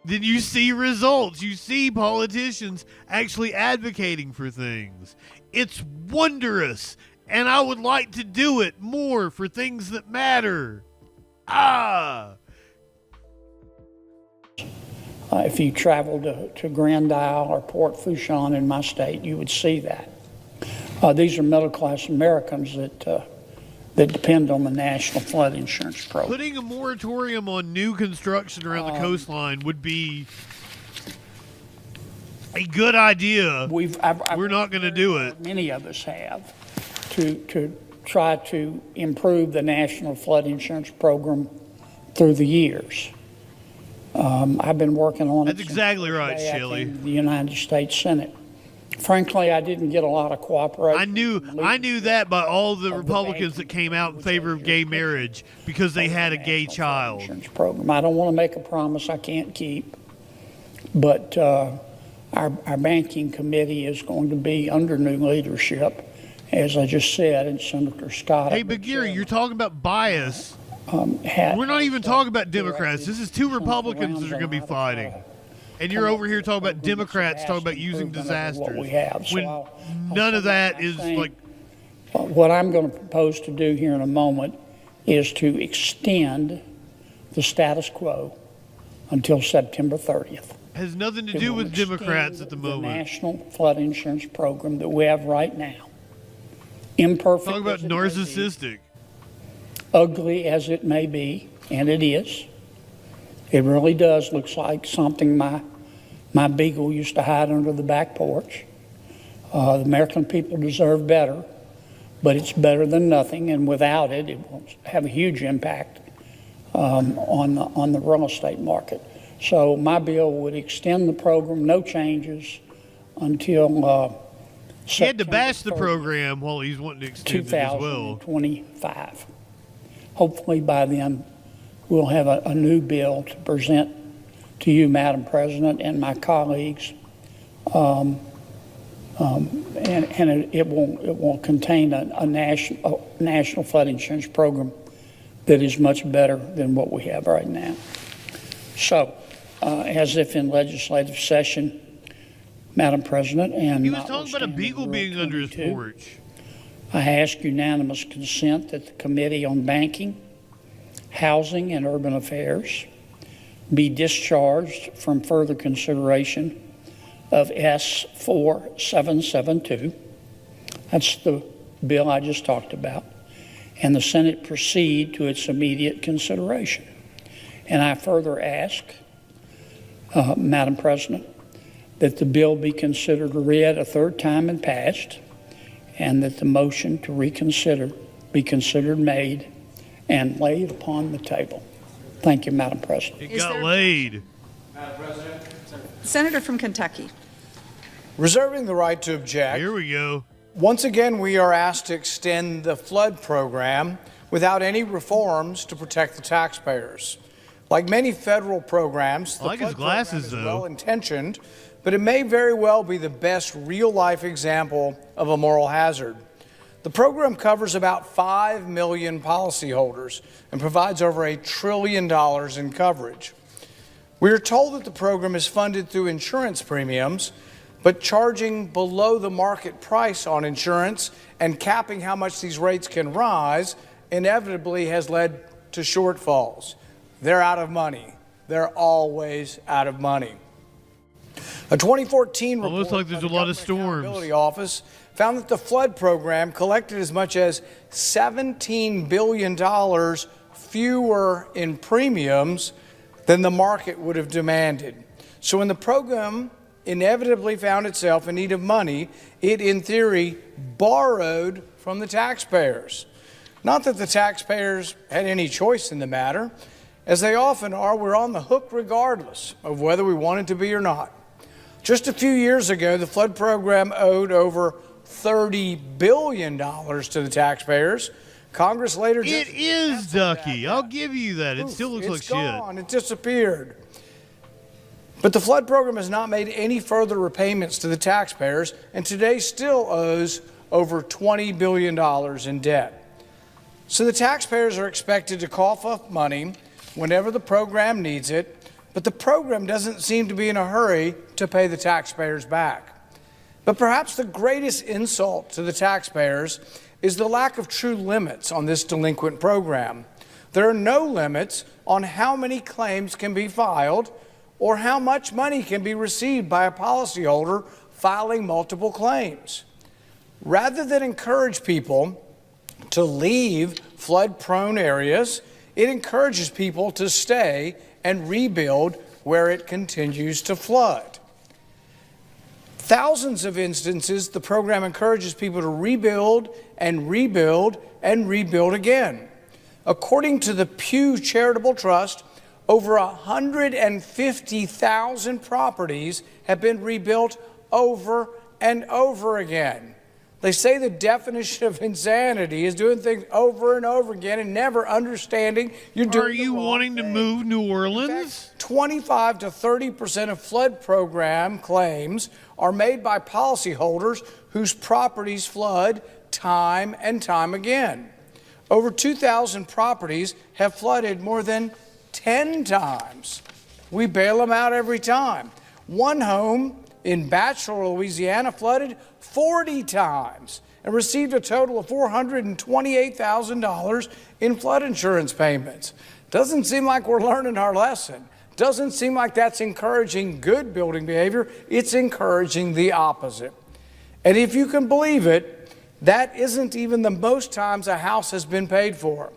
Speaker 2: then you see results. You see politicians actually advocating for things. It's wondrous, and I would like to do it more for things that matter.
Speaker 3: If you traveled to Grand Isle or Port Fourchon in my state, you would see that. These are middle-class Americans that depend on the National Flood Insurance Program.
Speaker 2: Putting a moratorium on new construction around the coastline would be a good idea. We're not going to do it.
Speaker 3: Many of us have to try to improve the National Flood Insurance Program through the years. I've been working on it.
Speaker 2: That's exactly right,
Speaker 3: since the day I
Speaker 2: Shelley.
Speaker 3: came to the United States Senate. Frankly, I didn't get a lot of cooperation.
Speaker 2: I knew that by all the Republicans that came out in favor of gay marriage because they had a gay child.
Speaker 3: Program. I don't want to make a promise I can't keep, but our banking committee is going to be under new leadership, as I just said, and Senator Scott.
Speaker 2: Hey, Bagheera, you're talking about bias. We're not even talking about Democrats. This is two Republicans that are going to be fighting. And you're over here talking about Democrats talking about using disasters. When none of that is like.
Speaker 3: What I'm going to propose to do here in a moment is to extend the status quo until September 30th.
Speaker 2: Has nothing to do with Democrats at the moment.
Speaker 3: The national flood insurance program that we have right now. Imperfect.
Speaker 2: Talk about narcissistic.
Speaker 3: Ugly as it may be, and it is. It really does look like something my beagle used to hide under the back porch. The American people deserve better, but it's better than nothing, and without it, it will have a huge impact on the real estate market. So my bill would extend the program, no changes, until
Speaker 2: he had to bash the program while he's wanting to extend it as well.
Speaker 3: 2025. Hopefully by then we'll have a new bill to present to you, Madam President, and my colleagues. And it will contain a national flood insurance program that is much better than what we have right now. So, as if in legislative session, Madam President, and
Speaker 2: he was talking about a beagle being under his porch.
Speaker 3: I ask unanimous consent that the Committee on Banking, Housing, and Urban Affairs be discharged from further consideration of S4772. That's the bill I just talked about. And the Senate proceed to its immediate consideration. And I further ask, Madam President, that the bill be considered read a third time and passed, and that the motion to reconsider be considered made and laid upon the table. Thank you, Madam President.
Speaker 2: It got laid.
Speaker 4: Madam President.
Speaker 5: Senator from Kentucky.
Speaker 4: Reserving the right to object.
Speaker 2: Here we go.
Speaker 4: Once again, we are asked to extend the flood program without any reforms to protect the taxpayers. Like many federal programs, the flood program is well-intentioned, but it may very well be the best real-life example of a moral hazard. The program covers about 5 million policyholders and provides over $1 trillion in coverage. We are told that the program is funded through insurance premiums, but charging below the market price on insurance and capping how much these rates can rise inevitably has led to shortfalls. They're out of money. They're always out of money. A 2014 report
Speaker 2: looks like there's a lot of storms.
Speaker 4: Accountability Office found that the flood program collected as much as $17 billion fewer in premiums than the market would have demanded. So when the program inevitably found itself in need of money, it in theory borrowed from the taxpayers. Not that the taxpayers had any choice in the matter. As they often are, we're on the hook regardless of whether we want it to be or not. Just a few years ago, the flood program owed over $30 billion to the taxpayers. Congress later
Speaker 2: It is ducky. I'll give you that. It still looks like shit.
Speaker 4: It's gone. It disappeared. But the flood program has not made any further repayments to the taxpayers and today still owes over $20 billion in debt. So the taxpayers are expected to cough up money whenever the program needs it, but the program doesn't seem to be in a hurry to pay the taxpayers back. But perhaps the greatest insult to the taxpayers is the lack of true limits on this delinquent program. There are no limits on how many claims can be filed or how much money can be received by a policyholder filing multiple claims. Rather than encourage people to leave flood-prone areas, it encourages people to stay and rebuild where it continues to flood. Thousands of instances, the program encourages people to rebuild and rebuild and rebuild again. According to the Pew Charitable Trust, over 150,000 properties have been rebuilt over and over again. They say the definition of insanity is doing things over and over again and never understanding you're doing.
Speaker 2: Are you wanting to move New Orleans?
Speaker 4: 25 to 30% of flood program claims are made by policyholders whose properties flood time and time again. Over 2,000 properties have flooded more than 10 times. We bail them out every time. One home in Bachelor, Louisiana flooded 40 times and received a total of $428,000 in flood insurance payments. Doesn't seem like we're learning our lesson. Doesn't seem like that's encouraging good building behavior. It's encouraging the opposite. And if you can believe it, that isn't even the most times a house has been paid for.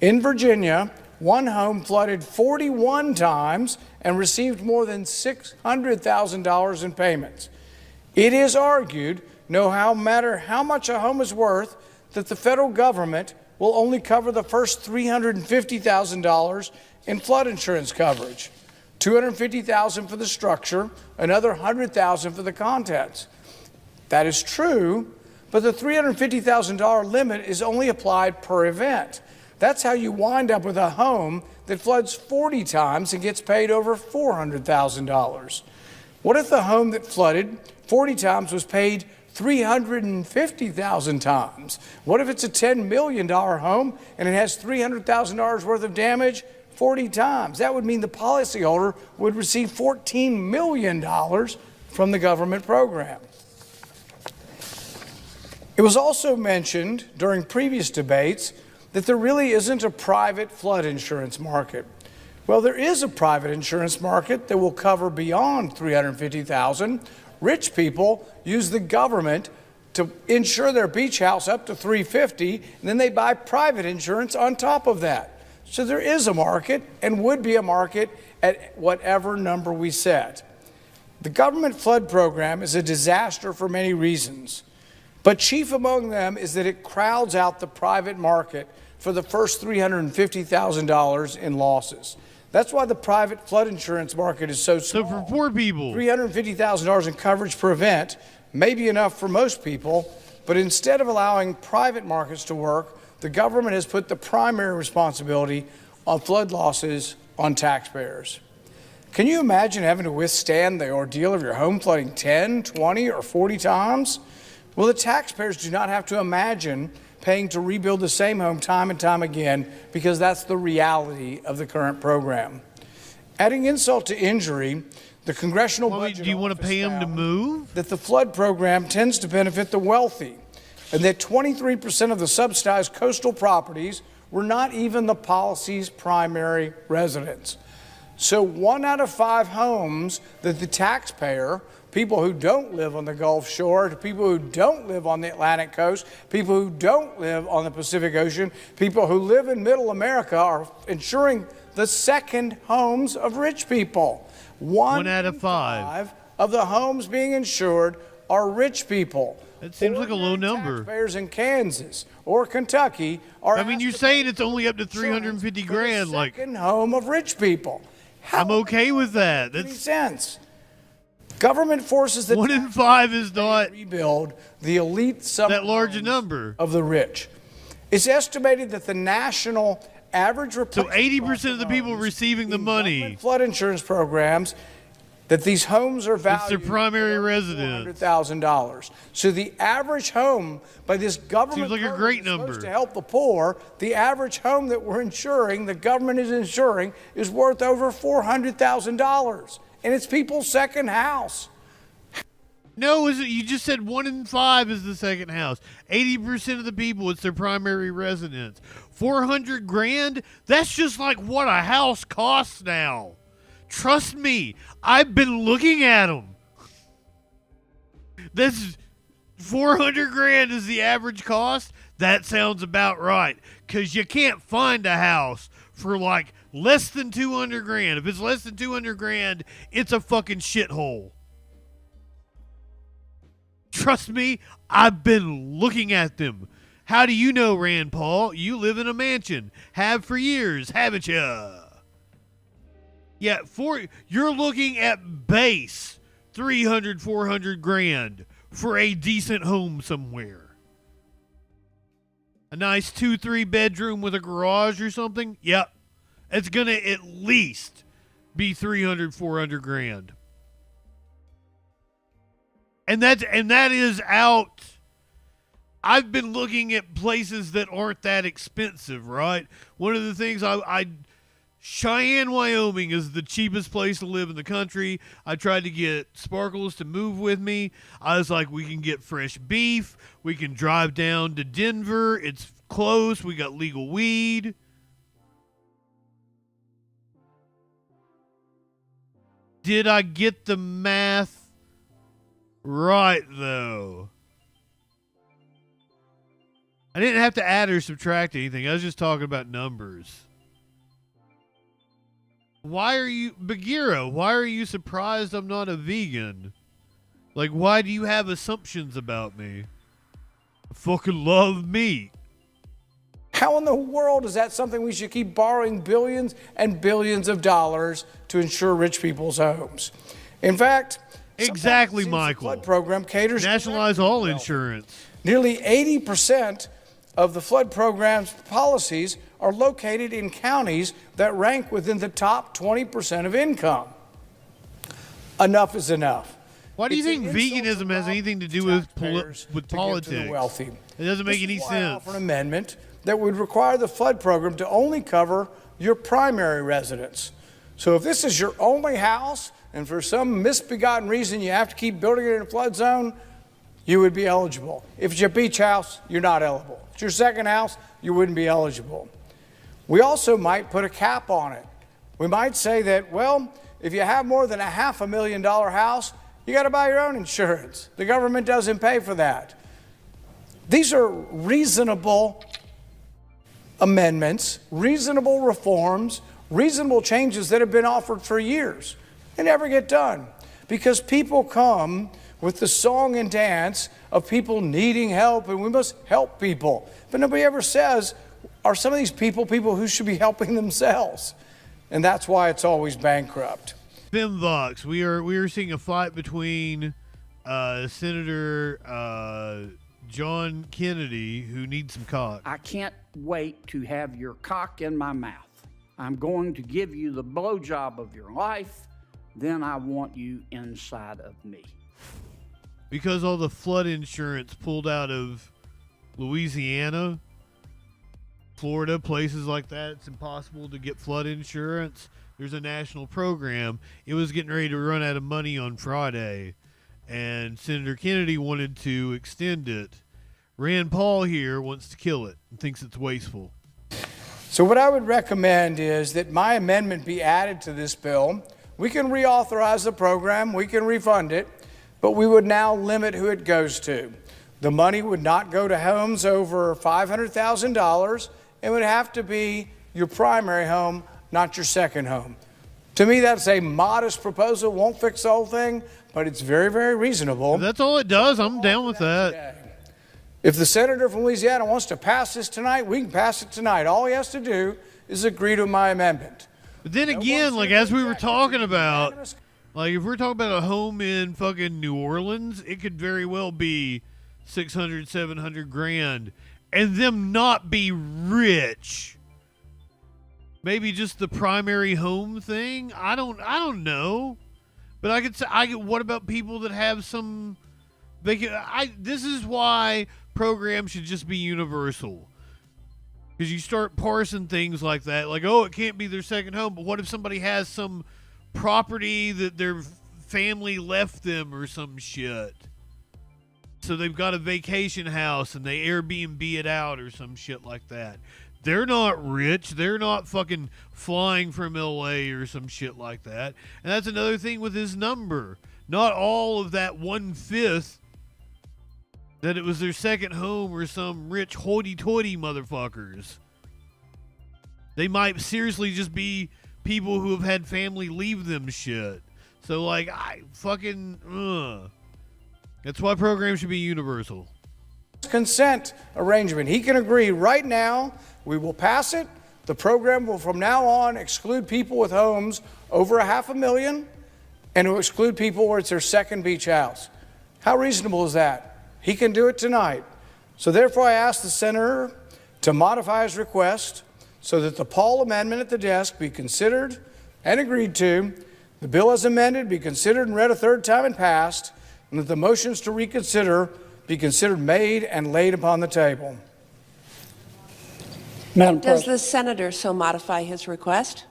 Speaker 4: In Virginia, one home flooded 41 times and received more than $600,000 in payments. It is argued, no matter how much a home is worth, that the federal government will only cover the first $350,000 in flood insurance coverage, $250,000 for the structure, another $100,000 for the contents. That is true, but the $350,000 limit is only applied per event. That's how you wind up with a home that floods 40 times and gets paid over $400,000. What if the home that flooded 40 times was paid 350,000 times? What if it's a $10 million home and it has $300,000 worth of damage 40 times? That would mean the policyholder would receive $14 million from the government program. It was also mentioned during previous debates that there really isn't a private flood insurance market. Well, there is a private insurance market that will cover beyond $350,000. Rich people use the government to insure their beach house up to $350,000, and then they buy private insurance on top of that. So there is a market and would be a market at whatever number we set. The government flood program is a disaster for many reasons, but chief among them is that it crowds out the private market for the first $350,000 in losses. That's why the private flood insurance market is so small.
Speaker 2: So for poor people,
Speaker 4: $350,000 in coverage per event may be enough for most people, but instead of allowing private markets to work, the government has put the primary responsibility on flood losses on taxpayers. Can you imagine having to withstand the ordeal of your home flooding 10, 20, or 40 times? Well, the taxpayers do not have to imagine paying to rebuild the same home time and time again, because that's the reality of the current program. Adding insult to injury, the Congressional Budget
Speaker 2: do you want to pay them to move?
Speaker 4: That the flood program tends to benefit the wealthy, and that 23% of the subsidized coastal properties were not even the policy's primary residents. So 1 out of 5 homes that the taxpayer, people who don't live on the Gulf Shore, to people who don't live on the Atlantic coast, people who don't live on the Pacific Ocean, people who live in middle America, are insuring the second homes of rich people. 1
Speaker 2: out of 5
Speaker 4: of the homes being insured are rich people.
Speaker 2: That seems like a low number.
Speaker 4: Taxpayers in Kansas or Kentucky are.
Speaker 2: I mean, you're saying it's only up to $350,000. Like,
Speaker 4: second home of rich people.
Speaker 2: I'm okay with that. That
Speaker 4: makes sense. Government forces that
Speaker 2: 1 in 5 is not
Speaker 4: rebuild the elite
Speaker 2: that large a number
Speaker 4: of the rich. It's estimated that the national average
Speaker 2: so 80% of the people receiving the money
Speaker 4: flood insurance programs, that these homes are valued
Speaker 2: it's their primary residence.
Speaker 4: $400,000. So the average home by this government
Speaker 2: seems like a great number
Speaker 4: supposed to help the poor, the average home that we're insuring, the government is insuring, is worth over $400,000, and it's people's second house.
Speaker 2: No, is it? You just said 1 in 5 is the second house. 80% of the people, it's their primary residence. $400,000. That's just like what a house costs now. Trust me, I've been looking at them. This $400,000 is the average cost. That sounds about right, because you can't find a house for like less than $200,000. If it's less than $200,000, it's a fucking shithole. Trust me, I've been looking at them. How do you know, Rand Paul? You live in a mansion. Have for years, haven't you? Yeah, you're looking at base $300,000-$400,000 for a decent home somewhere. A nice 2-3 bedroom with a garage or something. Yep, it's gonna at least be $300,000-$400,000. And that is out. I've been looking at places that aren't that expensive, right? One of the things Cheyenne, Wyoming is the cheapest place to live in the country. I tried to get Sparkles to move with me. I was like, we can get fresh beef. We can drive down to Denver. It's close. We got legal weed. Did I get the math right, though? I didn't have to add or subtract anything. I was just talking about numbers. Bagheera, why are you surprised I'm not a vegan? Like, why do you have assumptions about me? I fucking love meat.
Speaker 4: How in the world is that something we should keep borrowing billions and billions of dollars to insure rich people's homes? In fact,
Speaker 2: exactly, Michael.
Speaker 4: The flood program caters
Speaker 2: nationalize all insurance.
Speaker 4: Nearly 80% of the flood program's policies are located in counties that rank within the top 20% of income. Enough is enough.
Speaker 2: Why do you think veganism has anything to do with politics?
Speaker 4: The wealthy.
Speaker 2: It doesn't make any sense.
Speaker 4: I offer an amendment that would require the flood program to only cover your primary residence. So if this is your only house and for some misbegotten reason you have to keep building it in a flood zone, you would be eligible. If it's your beach house, you're not eligible. If it's your second house, you wouldn't be eligible. We also might put a cap on it. We might say that, well, if you have more than a $500,000 house, you got to buy your own insurance. The government doesn't pay for that. These are reasonable amendments, reasonable reforms, reasonable changes that have been offered for years and never get done because people come with the song and dance of people needing help and we must help people. But nobody ever says, are some of these people who should be helping themselves? And that's why it's always bankrupt.
Speaker 2: Femvox, we are seeing a fight between Senator John Kennedy, who needs some cock.
Speaker 6: I can't wait to have your cock in my mouth. I'm going to give you the blowjob of your life. Then I want you inside of me.
Speaker 2: Because all the flood insurance pulled out of Louisiana, Florida, places like that, it's impossible to get flood insurance. There's a national program. It was getting ready to run out of money on Friday, and Senator Kennedy wanted to extend it. Rand Paul here wants to kill it and thinks it's wasteful.
Speaker 4: So what I would recommend is that my amendment be added to this bill. We can reauthorize the program, we can refund it, but we would now limit who it goes to. The money would not go to homes over $500,000. It would have to be your primary home, not your second home. To me, that's a modest proposal. Won't fix the whole thing, but it's very, very reasonable.
Speaker 2: If that's all it does, I'm down with that.
Speaker 4: If the senator from Louisiana wants to pass this tonight, we can pass it tonight. All he has to do is agree to my amendment.
Speaker 2: But then again, like as we were talking about, like if we're talking about a home in fucking New Orleans, it could very well be 600, 700 grand and them not be rich. Maybe just the primary home thing. I don't know. But I could say, what about people that have some, this is why programs should just be universal. Because you start parsing things like that, like, oh, it can't be their second home, but what if somebody has some property that their family left them or some shit? So they've got a vacation house and they Airbnb it out or some shit like that. They're not rich. They're not fucking flying from LA or some shit like that. And that's another thing with his number. Not all of that 1/5 that it was their second home or some rich hoity-toity motherfuckers. They might seriously just be people who have had family leave them shit. So, like, that's why programs should be universal.
Speaker 4: Consent arrangement. He can agree right now. We will pass it. The program will from now on exclude people with homes over $500,000 and it will exclude people where it's their second beach house. How reasonable is that? He can do it tonight. So therefore I ask the senator to modify his request so that the Paul amendment at the desk be considered and agreed to, the bill as amended be considered and read a third time and passed, and that the motions to reconsider be considered made and laid upon the table.
Speaker 3: Madam
Speaker 7: Does
Speaker 3: President,
Speaker 7: the senator so modify his request?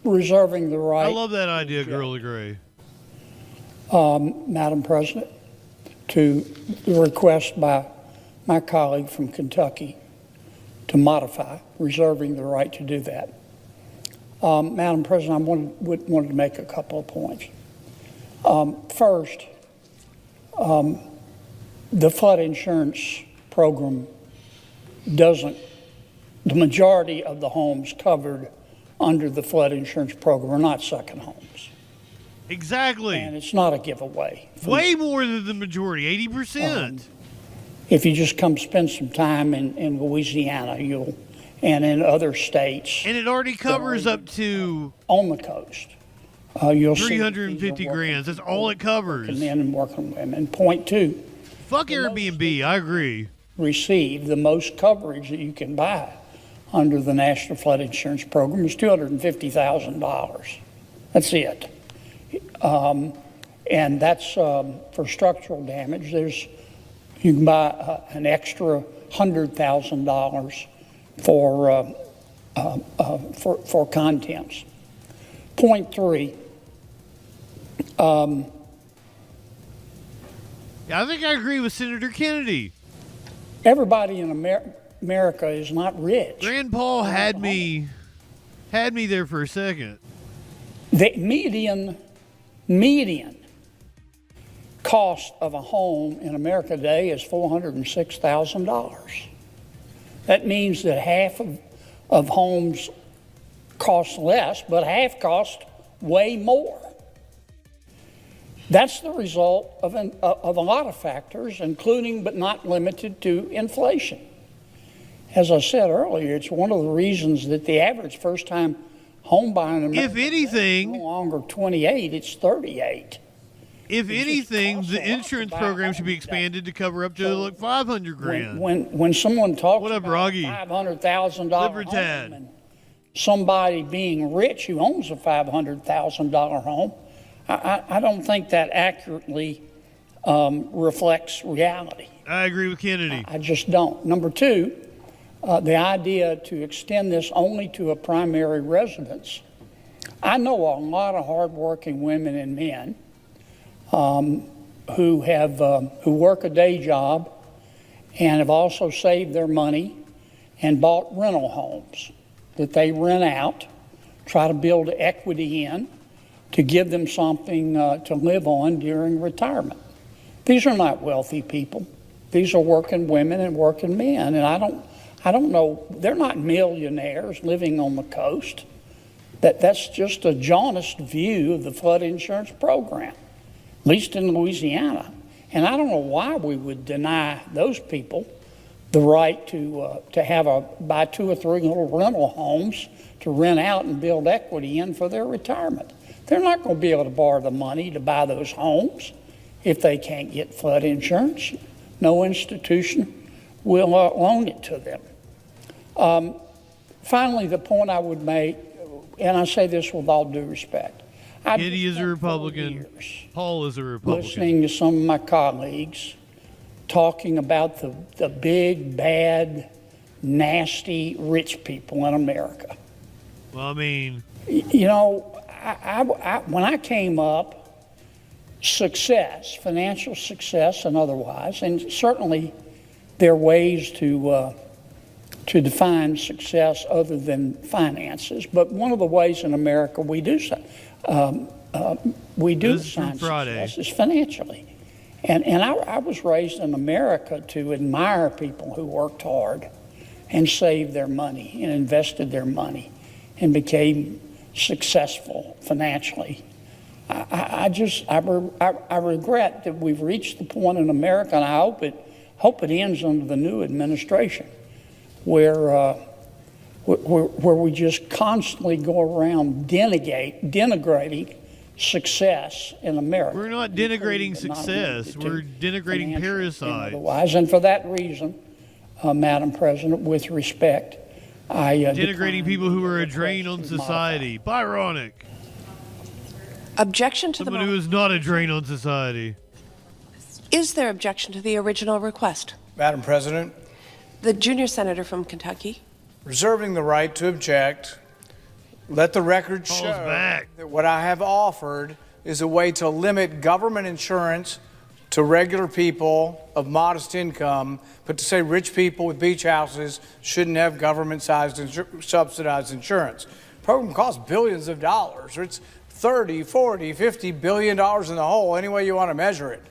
Speaker 3: reserving the right.
Speaker 2: I love that idea, Girl Gray.
Speaker 3: Madam President, to the request by my colleague from Kentucky to modify, reserving the right to do that. Madam President, I wanted to make a couple of points. First, the flood insurance program doesn't, the majority of the homes covered under the flood insurance program are not second homes.
Speaker 2: Exactly.
Speaker 3: And it's not a giveaway.
Speaker 2: Way more than the majority, 80%.
Speaker 3: If you just come spend some time in Louisiana, and in other states.
Speaker 2: And it already covers up to
Speaker 3: on the coast. You'll
Speaker 2: 350 grand. That's all it covers.
Speaker 3: And men and working women. Point two.
Speaker 2: Fuck Airbnb. I agree.
Speaker 3: Receive the most coverage that you can buy under the National Flood Insurance Program is $250,000. That's it. And that's for structural damage. You can buy an extra $100,000 for contents. Point three.
Speaker 2: Yeah, I think I agree with Senator Kennedy.
Speaker 3: Everybody in America is not rich.
Speaker 2: Rand Paul had me there for a second.
Speaker 3: The median cost of a home in America today is $406,000. That means that half of homes cost less, but half cost way more. That's the result of a lot of factors, including but not limited to inflation. As I said earlier, it's one of the reasons that the average first-time home buyer in America
Speaker 2: if anything,
Speaker 3: is no longer 28, it's 38.
Speaker 2: If anything, the insurance program should be expanded to cover up to like 500 grand.
Speaker 3: When someone talks
Speaker 2: about
Speaker 3: $500,000 home and somebody being rich who owns a $500,000 home, I don't think that accurately reflects reality.
Speaker 2: I agree with Kennedy.
Speaker 3: I just don't. Number two, the idea to extend this only to a primary residence. I know a lot of hardworking women and men who work a day job and have also saved their money and bought rental homes that they rent out, try to build equity in to give them something to live on during retirement. These are not wealthy people. These are working women and working men, and I don't know. They're not millionaires living on the coast. That's just a jaundiced view of the flood insurance program, at least in Louisiana. And I don't know why we would deny those people the right to buy 2 or 3 little rental homes to rent out and build equity in for their retirement. They're not going to be able to borrow the money to buy those homes if they can't get flood insurance. No institution will loan it to them. Finally, the point I would make, and I say this with all due respect.
Speaker 2: Kennedy is a Republican. Paul is a Republican.
Speaker 3: Listening to some of my colleagues talking about the big, bad, nasty, rich people in America.
Speaker 2: Well, I mean,
Speaker 3: you know, when I came up, success, financial success and otherwise, and certainly there are ways to define success other than finances, but one of the ways in America we do define success is financially. And I was raised in America to admire people who worked hard and saved their money and invested their money and became successful financially. I regret that we've reached the point in America, and I hope it ends under the new administration, where we just constantly go around denigrating success in America.
Speaker 2: We're not denigrating success. We're denigrating parasites.
Speaker 3: Otherwise, and for that reason, Madam President, with respect,
Speaker 2: denigrating people who are a drain on society. Byronic.
Speaker 7: Objection to
Speaker 2: someone who is not a drain on society.
Speaker 7: Is there objection to the original request?
Speaker 4: Madam President,
Speaker 7: The junior senator from Kentucky.
Speaker 4: reserving the right to object, let the record show that what I have offered is a way to limit government insurance to regular people of modest income, but to say rich people with beach houses shouldn't have government-sized subsidized insurance. The program costs billions of dollars. It's 30, 40, 50 billion dollars in the hole, any way you want to measure it.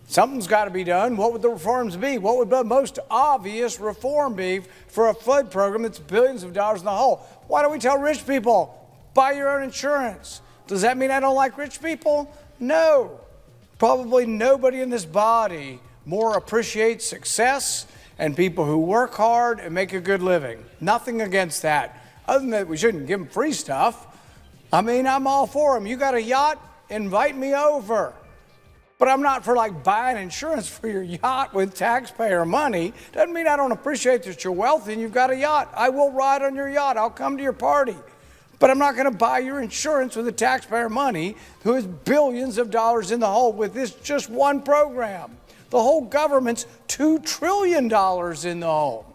Speaker 4: Something's got to be done. What would the reforms be? What would the most obvious reform be for a flood program that's billions of dollars in the hole? Why don't we tell rich people, buy your own insurance? Does that mean I don't like rich people? No. Probably nobody in this body more appreciates success and people who work hard and make a good living. Nothing against that. Other than that, we shouldn't give them free stuff. I mean, I'm all for them. You got a yacht? Invite me over. But I'm not for like buying insurance for your yacht with taxpayer money. Doesn't mean I don't appreciate that you're wealthy and you've got a yacht. I will ride on your yacht. I'll come to your party. But I'm not going to buy your insurance with the taxpayer money who is billions of dollars in the hole with this just one program. The whole government's $2 trillion in the hole.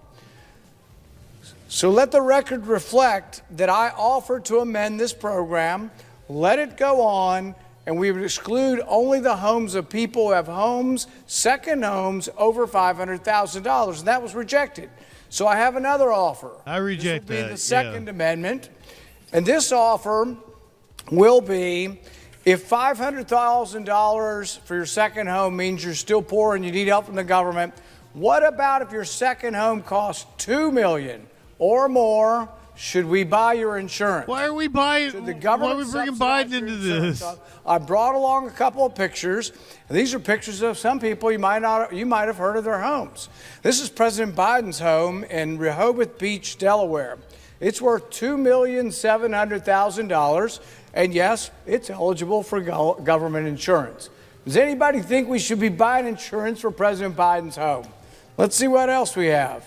Speaker 4: So let the record reflect that I offered to amend this program, let it go on, and we would exclude only the homes of people who have homes, second homes, over $500,000. And that was rejected. So I have another offer.
Speaker 2: I reject
Speaker 4: this will
Speaker 2: that.
Speaker 4: be the second amendment. And this offer will be if $500,000 for your second home means you're still poor and you need help from the government, what about if your second home costs $2 million or more? Should we buy your insurance?
Speaker 2: Why are we buying? Why are we bringing Biden into this?
Speaker 4: I brought along a couple of pictures. These are pictures of some people you might have heard of their homes. This is President Biden's home in Rehoboth Beach, Delaware. It's worth $2,700,000, and yes, it's eligible for government insurance. Does anybody think we should be buying insurance for President Biden's home? Let's see what else we have.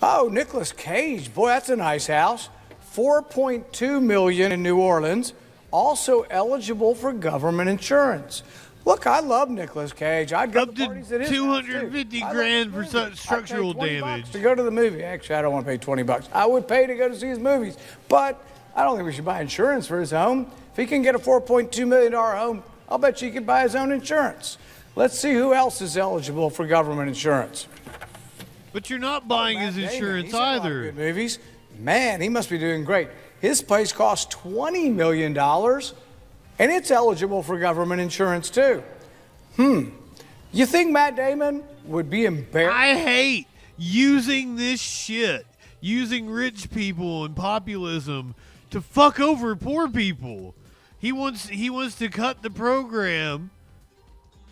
Speaker 4: Oh, Nicolas Cage. Boy, that's a nice house. $4.2 million in New Orleans, also eligible for government insurance. Look, I love Nicolas Cage. I'd go to parties at his house, too.
Speaker 2: $250,000 for such structural damage.
Speaker 4: To go to the movie. Actually, I don't want to pay $20. I would pay to go to see his movies, but I don't think we should buy insurance for his home. If he can get a $4.2 million home, I'll bet you he could buy his own insurance. Let's see who else is eligible for government insurance.
Speaker 2: But you're not buying his insurance either.
Speaker 4: Good movies. Man, he must be doing great. His place costs $20 million, and it's eligible for government insurance too. You think Matt Damon would be embarrassed?
Speaker 2: I hate using this shit, using rich people and populism to fuck over poor people. He wants to cut the program,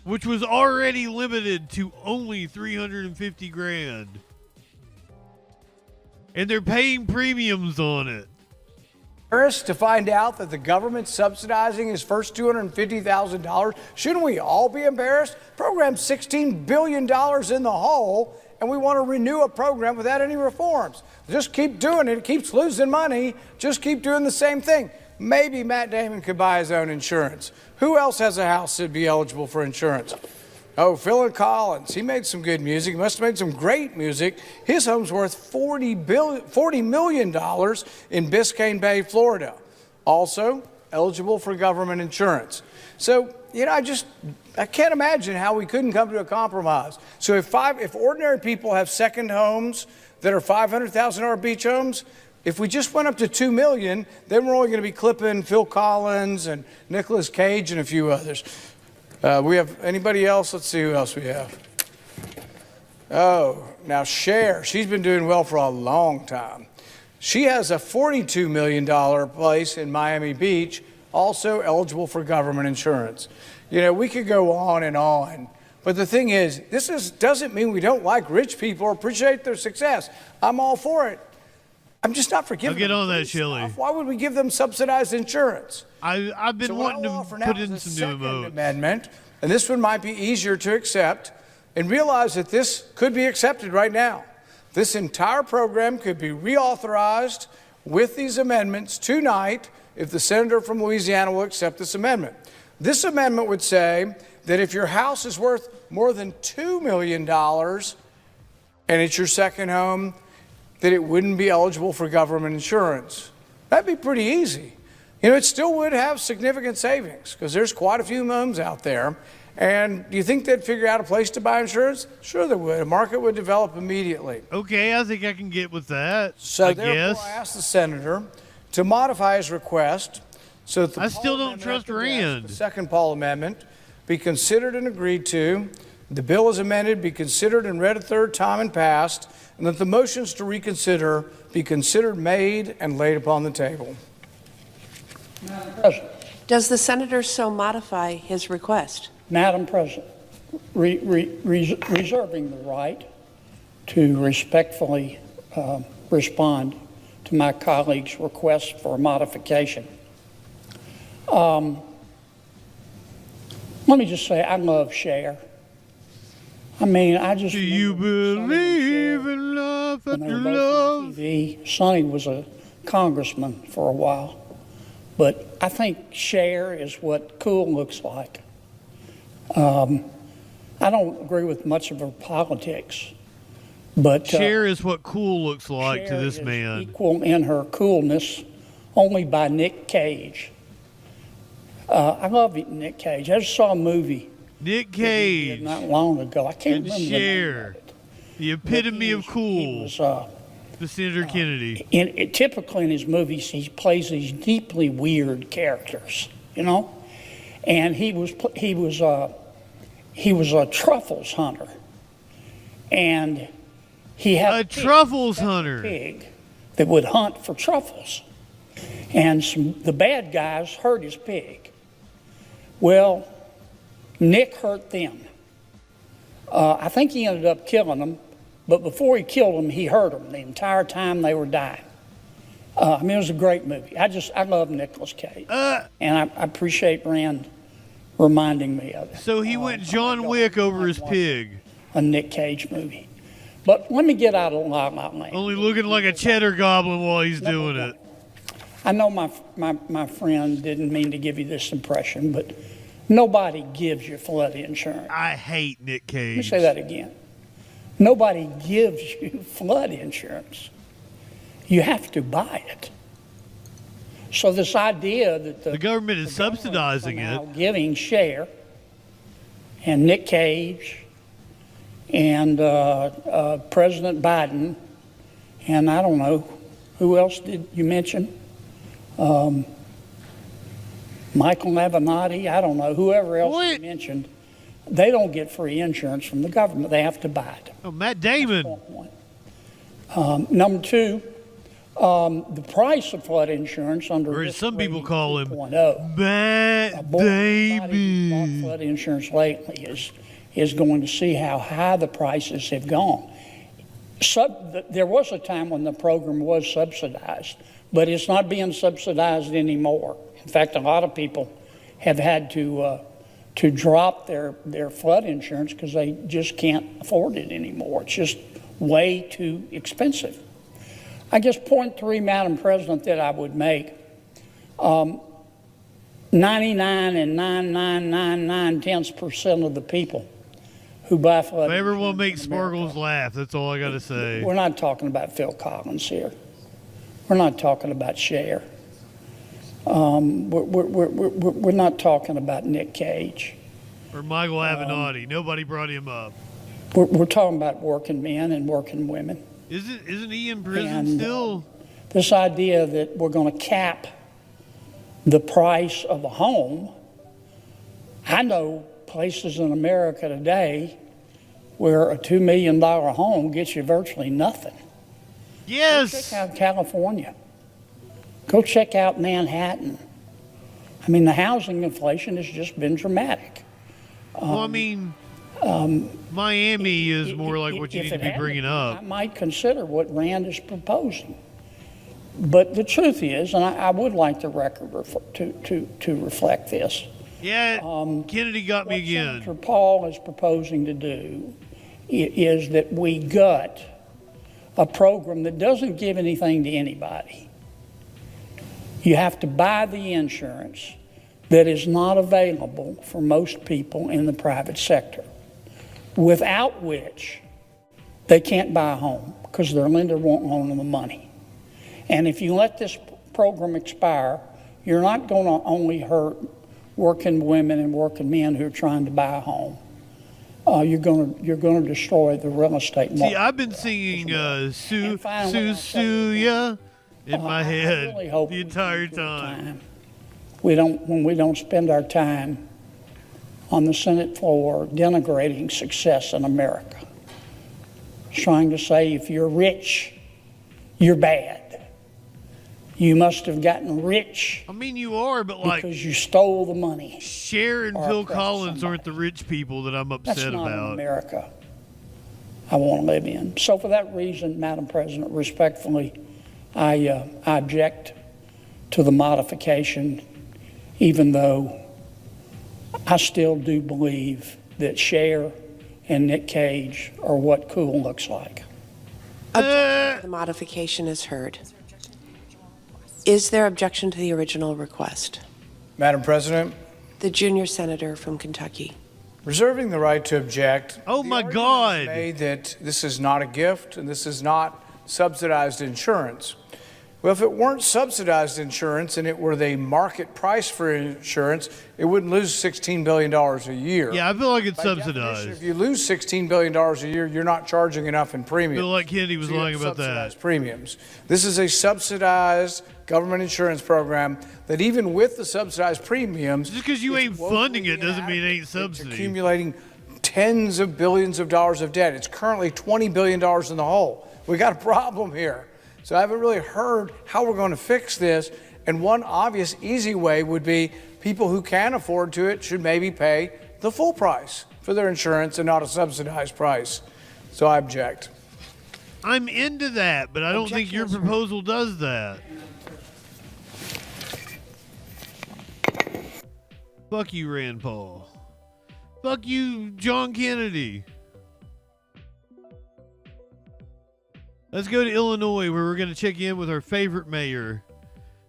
Speaker 2: which was already limited to only $350,000. And they're paying premiums on it.
Speaker 4: To find out that the government's subsidizing his first $250,000, shouldn't we all be embarrassed? Program's $16 billion in the hole, and we want to renew a program without any reforms. Just keep doing it. It keeps losing money. Just keep doing the same thing. Maybe Matt Damon could buy his own insurance. Who else has a house that'd be eligible for insurance? Oh, Phil Collins. He made some good music. He must have made some great music. His home's worth $40 million in Biscayne Bay, Florida. Also eligible for government insurance. So, I can't imagine how we couldn't come to a compromise. So if ordinary people have second homes that are $500,000 beach homes, if we just went up to $2 million, then we're only going to be clipping Phil Collins and Nicolas Cage and a few others. We have anybody else? Let's see who else we have. Oh, now Cher. She's been doing well for a long time. She has a $42 million place in Miami Beach, also eligible for government insurance. We could go on and on. But the thing is, doesn't mean we don't like rich people or appreciate their success. I'm all for it. I'm just not forgiving them.
Speaker 2: I'll get on that, Shelley.
Speaker 4: Why would we give them subsidized insurance?
Speaker 2: I've been wanting to put in some new emotes.
Speaker 4: Amendment, and this one might be easier to accept, and realize that this could be accepted right now. This entire program could be reauthorized with these amendments tonight if the senator from Louisiana will accept this amendment. This amendment would say that if your house is worth more than $2 million and it's your second home, that it wouldn't be eligible for government insurance. That'd be pretty easy. You know, it still would have significant savings because there's quite a few homes out there. And do you think they'd figure out a place to buy insurance? Sure they would. A market would develop immediately.
Speaker 2: Okay, I think I can get with that.
Speaker 4: So
Speaker 2: I
Speaker 4: therefore,
Speaker 2: guess.
Speaker 4: I asked the senator to modify his request so that the
Speaker 2: I still don't trust Rand.
Speaker 4: The second Paul amendment be considered and agreed to. The bill is amended, be considered and read a third time and passed, and that the motions to reconsider be considered, made, and laid upon the table.
Speaker 3: Madam President.
Speaker 7: Does the senator so modify his request?
Speaker 3: Madam President, reserving the right to respectfully respond to my colleague's request for a modification. Let me just say, I love Cher. I mean, I just.
Speaker 2: Do you believe in love after love?
Speaker 3: TV. Sonny was a congressman for a while, but I think Cher is what cool looks like. I don't agree with much of her politics, but
Speaker 2: Cher is what cool looks like to this man.
Speaker 3: Equal in her coolness, only by Nick Cage. I love Nick Cage. I just saw a movie.
Speaker 2: Nick Cage.
Speaker 3: Not long ago. I can't
Speaker 2: and
Speaker 3: remember
Speaker 2: Cher, the epitome of cool. The Senator Kennedy.
Speaker 3: Typically in his movies, he plays these deeply weird characters, you know. And he was a truffles hunter, and he had
Speaker 2: a truffles hunter
Speaker 3: pig that would hunt for truffles, and the bad guys hurt his pig. Well, Nick hurt them. I think he ended up killing them, but before he killed them, he hurt them the entire time they were dying. I mean, it was a great movie. I love Nicolas Cage, and I appreciate Rand reminding me of it.
Speaker 2: So he went John Wick over his pig.
Speaker 3: A Nick Cage movie. But let me get out of La La Land.
Speaker 2: Only looking like a cheddar goblin while he's doing it.
Speaker 3: I know my friend didn't mean to give you this impression, but nobody gives you flood insurance.
Speaker 2: I hate Nick Cage.
Speaker 3: Let me say that again. Nobody gives you flood insurance. You have to buy it. So this idea that
Speaker 2: the government is subsidizing it,
Speaker 3: giving Cher and Nick Cage and President Biden, and I don't know, who else did you mention? Michael Avenatti, I don't know, whoever else you mentioned, they don't get free insurance from the government. They have to buy it.
Speaker 2: Oh, Matt Damon.
Speaker 3: Number two, the price of flood insurance under
Speaker 2: or as some people call him,
Speaker 3: 2.0,
Speaker 2: Matt Damon.
Speaker 3: Flood insurance lately is going to see how high the prices have gone. There was a time when the program was subsidized, but it's not being subsidized anymore. In fact, a lot of people have had to drop their flood insurance because they just can't afford it anymore. It's just way too expensive. I guess point three, Madam President, that I would make, 99.9999% of the people who buy flood insurance.
Speaker 2: Everyone makes Sparkles laugh. That's all I got to say.
Speaker 3: We're not talking about Phil Collins here. We're not talking about Cher. We're not talking about Nick Cage.
Speaker 2: Or Michael Avenatti. Nobody brought him up.
Speaker 3: We're talking about working men and working women.
Speaker 2: Isn't he in prison still?
Speaker 3: This idea that we're going to cap the price of a home. I know places in America today where a $2 million home gets you virtually nothing.
Speaker 2: Yes.
Speaker 3: Go check out California. Go check out Manhattan. I mean, the housing inflation has just been dramatic.
Speaker 2: Well, I mean, Miami is more like what you need to be bringing up.
Speaker 3: I might consider what Rand is proposing. But the truth is, and I would like the record to reflect this.
Speaker 2: Yeah, Kennedy got me again.
Speaker 3: What Senator Paul is proposing to do is that we gut a program that doesn't give anything to anybody. You have to buy the insurance. that is not available for most people in the private sector, without which they can't buy a home because their lender won't loan them the money. And if you let this program expire, you're not going to only hurt working women and working men who are trying to buy a home. You're going to destroy the real estate market.
Speaker 2: See, I've been singing Sue Ya in my head the entire time.
Speaker 3: When we don't spend our time on the Senate floor denigrating success in America, trying to say if you're rich, you're bad. You must have gotten rich.
Speaker 2: I mean, you are, but like
Speaker 3: because you stole the money.
Speaker 2: Cher and Phil Collins aren't the rich people that I'm upset
Speaker 3: That's not
Speaker 2: about.
Speaker 3: America I want to live in. So for that reason, Madam President, respectfully, I object to the modification, even though I still do believe that Cher and Nick Cage are what cool looks like.
Speaker 7: The modification is heard. Is there objection to the original request?
Speaker 4: Madam President?
Speaker 7: The junior senator from Kentucky.
Speaker 4: Reserving the right to object.
Speaker 2: Oh my God!
Speaker 4: Made that this is not a gift and this is not subsidized insurance. Well, if it weren't subsidized insurance and it were the market price for insurance, it wouldn't lose $16 billion a year.
Speaker 2: Yeah, I feel like it's
Speaker 4: By
Speaker 2: subsidized.
Speaker 4: definition, if you lose $16 billion a year, you're not charging enough in premiums.
Speaker 2: I feel like Kennedy was
Speaker 4: So you
Speaker 2: lying
Speaker 4: have
Speaker 2: about
Speaker 4: subsidized
Speaker 2: that.
Speaker 4: premiums. This is a subsidized government insurance program that even with the subsidized premiums,
Speaker 2: Just because you ain't funding it doesn't mean it ain't subsidy.
Speaker 4: accumulating tens of billions of dollars of debt. It's currently $20 billion in the hole. We got a problem here. So I haven't really heard how we're going to fix this. And one obvious, easy way would be people who can afford to it should maybe pay the full price for their insurance and not a subsidized price. So I object.
Speaker 2: I'm into that, but I don't think your proposal does that. Fuck you, Rand Paul. Fuck you, John Kennedy. Let's go to Illinois, where we're going to check in with our favorite mayor.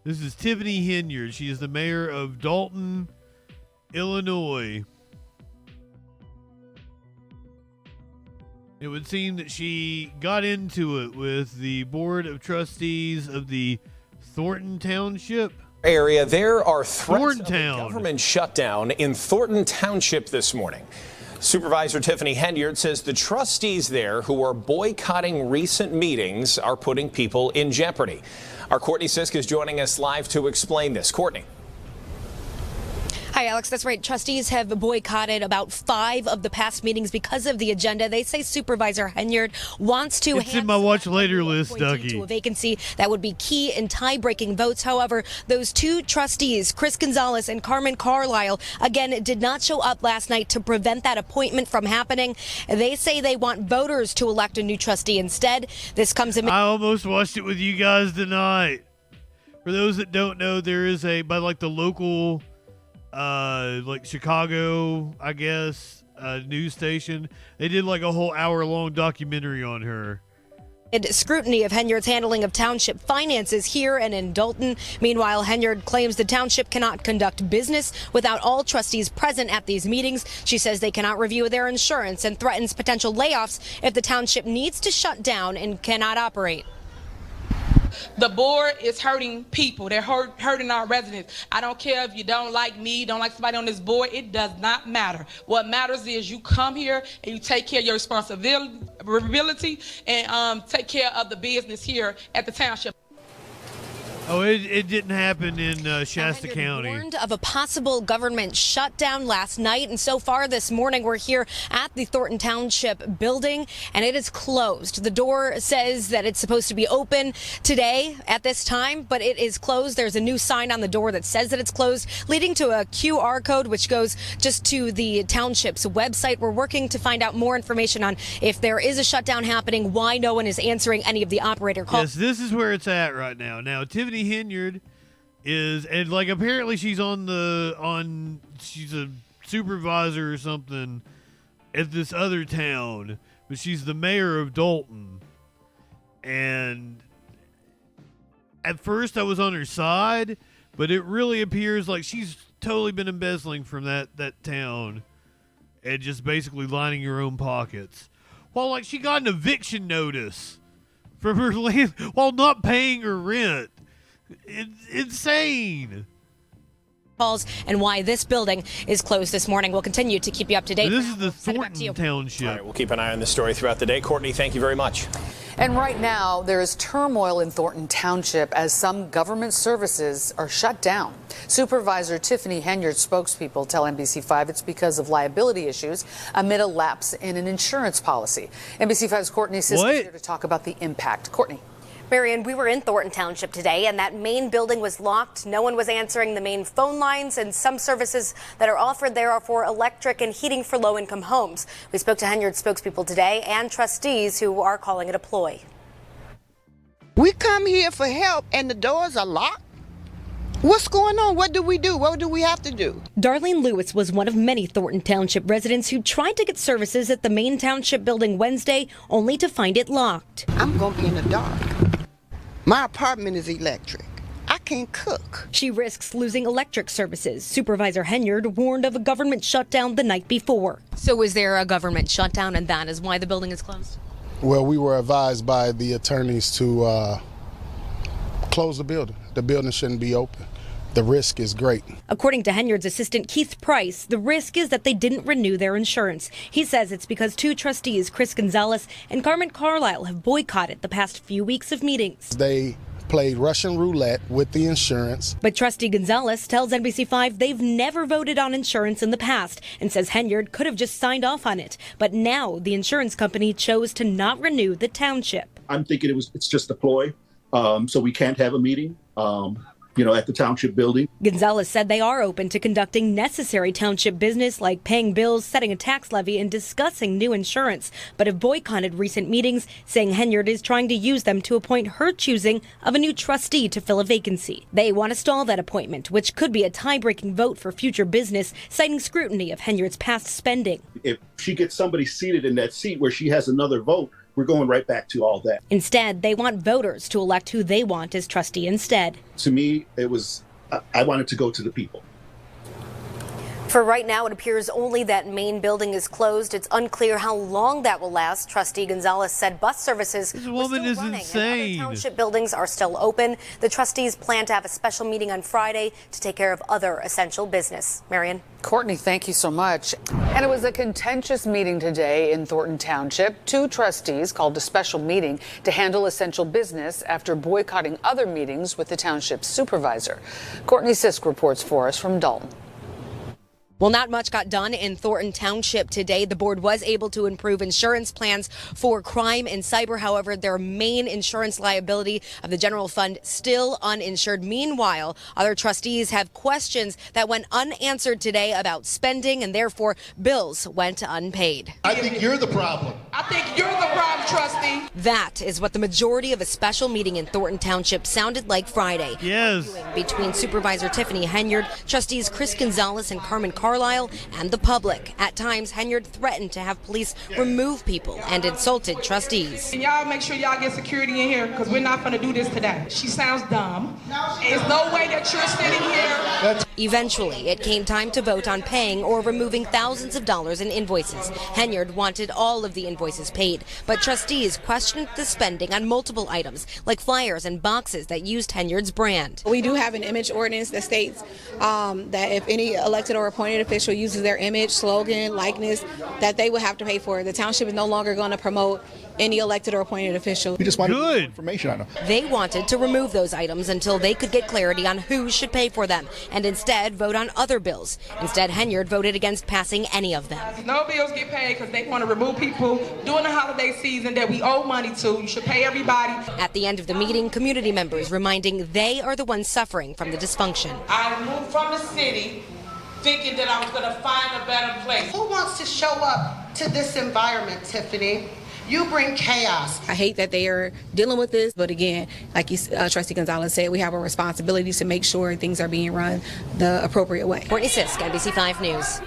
Speaker 2: This is Tiffany Henyard. She is the mayor of Dalton, Illinois. It would seem that she got into it with the Board of Trustees of the Thornton Township
Speaker 9: area. There are threats of a
Speaker 2: Thorntown.
Speaker 9: government shutdown in Thornton Township this morning. Supervisor Tiffany Henyard says the trustees there who are boycotting recent meetings are putting people in jeopardy. Our Courtney Sisk is joining us live to explain this. Courtney.
Speaker 10: Hi, Alex. That's right. Trustees have boycotted about 5 of the past meetings because of the agenda. They say Supervisor Henyard wants to
Speaker 2: It's in my watch later list, Dougie.
Speaker 10: to a vacancy that would be key in tie-breaking votes. However, those 2 trustees, Chris Gonzalez and Carmen Carlisle, again, did not show up last night to prevent that appointment from happening. They say they want voters to elect a new trustee instead. This comes in.
Speaker 2: I almost watched it with you guys tonight. For those that don't know, there is by like the local, like Chicago, I guess, news station. They did like a whole hour-long documentary on her.
Speaker 10: Scrutiny of Henyard's handling of township finances here and in Dalton. Meanwhile, Henyard claims the township cannot conduct business without all trustees present at these meetings. She says they cannot review their insurance and threatens potential layoffs if the township needs to shut down and cannot operate.
Speaker 11: The board is hurting people. They're hurting our residents. I don't care if you don't like me, don't like somebody on this board. It does not matter. What matters is you come here and you take care of your responsibility and take care of the business here at the township.
Speaker 2: Oh, it didn't happen in Shasta County.
Speaker 10: Warned of a possible government shutdown last night, and so far this morning we're here at the Thornton Township building, and it is closed. The door says that it's supposed to be open today at this time, but it is closed. There's a new sign on the door that says that it's closed, leading to a QR code which goes just to the township's website. We're working to find out more information on if there is a shutdown happening, why no one is answering any of the operator calls.
Speaker 2: Yes, this is where it's at right now. Now, Tiffany Henyard is, and like apparently she's she's a supervisor or something at this other town, but she's the mayor of Dalton. And at first I was on her side, but it really appears like she's totally been embezzling from that town and just basically lining your own pockets. Well, like, she got an eviction notice from her land while not paying her rent. It's insane.
Speaker 10: Calls and why this building is closed this morning. We'll continue to keep you up to date.
Speaker 2: This is the Thornton Township.
Speaker 9: All right, we'll keep an eye on this story throughout the day. Courtney, thank you very much.
Speaker 12: And right now, there is turmoil in Thornton Township as some government services are shut down. Supervisor Tiffany Henyard's spokespeople tell NBC5 it's because of liability issues amid a lapse in an insurance policy. NBC5's Courtney Sisk is here to talk about the impact. Courtney.
Speaker 13: Marion, we were in Thornton Township today, and that main building was locked. No one was answering the main phone lines, and some services that are offered there are for electric and heating for low-income homes. We spoke to Henyard's spokespeople today and trustees who are calling it a ploy.
Speaker 14: We come here for help, and the doors are locked. What's going on? What do we do? What do we have to do?
Speaker 10: Darlene Lewis was one of many Thornton Township residents who tried to get services at the main township building Wednesday, only to find it locked.
Speaker 14: I'm going to be in the dark. My apartment is electric. I can't cook.
Speaker 10: She risks losing electric services. Supervisor Henyard warned of a government shutdown the night before. So is there a government shutdown, and that is why the building is closed?
Speaker 18: Well, we were advised by the attorneys to close the building. The building shouldn't be open. The risk is great.
Speaker 10: According to Henyard's assistant Keith Price, the risk is that they didn't renew their insurance. He says it's because two trustees, Chris Gonzalez and Carmen Carlisle, have boycotted the past few weeks of meetings.
Speaker 18: They played Russian roulette with the insurance.
Speaker 10: But trustee Gonzalez tells NBC5 they've never voted on insurance in the past and says Henyard could have just signed off on it. But now the insurance company chose to not renew the township.
Speaker 19: I'm thinking it's just a ploy, so we can't have a meeting. At the township building.
Speaker 10: Gonzalez said they are open to conducting necessary township business like paying bills, setting a tax levy, and discussing new insurance, but have boycotted recent meetings, saying Henyard is trying to use them to appoint her choosing of a new trustee to fill a vacancy. They want to stall that appointment, which could be a tie-breaking vote for future business, citing scrutiny of Henyard's past spending.
Speaker 19: If she gets somebody seated in that seat where she has another vote, we're going right back to all that.
Speaker 10: Instead, they want voters to elect who they want as trustee instead.
Speaker 19: To me, I wanted to go to the people.
Speaker 13: For right now, it appears only that main building is closed. It's unclear how long that will last. Trustee Gonzalez said bus services
Speaker 2: This woman is insane.
Speaker 13: And other township buildings are still open. The trustees plan to have a special meeting on Friday to take care of other essential business. Marion?
Speaker 12: Courtney, thank you so much. And it was a contentious meeting today in Thornton Township. Two trustees called a special meeting to handle essential business after boycotting other meetings with the township supervisor. Courtney Sisk reports for us from Dalton.
Speaker 10: Well, not much got done in Thornton Township today. The board was able to improve insurance plans for crime and cyber. However, their main insurance liability of the general fund still uninsured. Meanwhile, other trustees have questions that went unanswered today about spending, and therefore bills went unpaid.
Speaker 22: I think you're the problem.
Speaker 11: I think you're the problem, trustee.
Speaker 10: That is what the majority of a special meeting in Thornton Township sounded like Friday.
Speaker 2: Yes.
Speaker 10: Between Supervisor Tiffany Henyard, trustees Chris Gonzalez and Carmen Carlisle, and the public. At times, Henyard threatened to have police remove people and insulted trustees.
Speaker 11: And y'all make sure y'all get security in here because we're not going to do this today. She sounds dumb. There's no way that you're sitting here.
Speaker 10: Eventually, it came time to vote on paying or removing thousands of dollars in invoices. Henyard wanted all of the invoices paid, but trustees questioned the spending on multiple items, like flyers and boxes that used Henyard's brand.
Speaker 26: We do have an image ordinance that states that if any elected or appointed official uses their image, slogan, likeness, that they would have to pay for it. The township is no longer going to promote any elected or appointed official.
Speaker 22: We just wanted more information on them.
Speaker 10: They wanted to remove those items until they could get clarity on who should pay for them and instead vote on other bills. Instead, Henyard voted against passing any of them.
Speaker 11: No bills get paid because they want to remove people during the holiday season that we owe money to. You should pay everybody.
Speaker 10: At the end of the meeting, community members reminding they are the ones suffering from the dysfunction.
Speaker 11: I moved from the city thinking that I was going to find a better place.
Speaker 14: Who wants to show up to this environment, Tiffany? You bring chaos.
Speaker 26: I hate that they are dealing with this, but again, like Trustee Gonzalez said, we have a responsibility to make sure things are being run the appropriate way.
Speaker 10: Courtney Sisk, NBC5 News.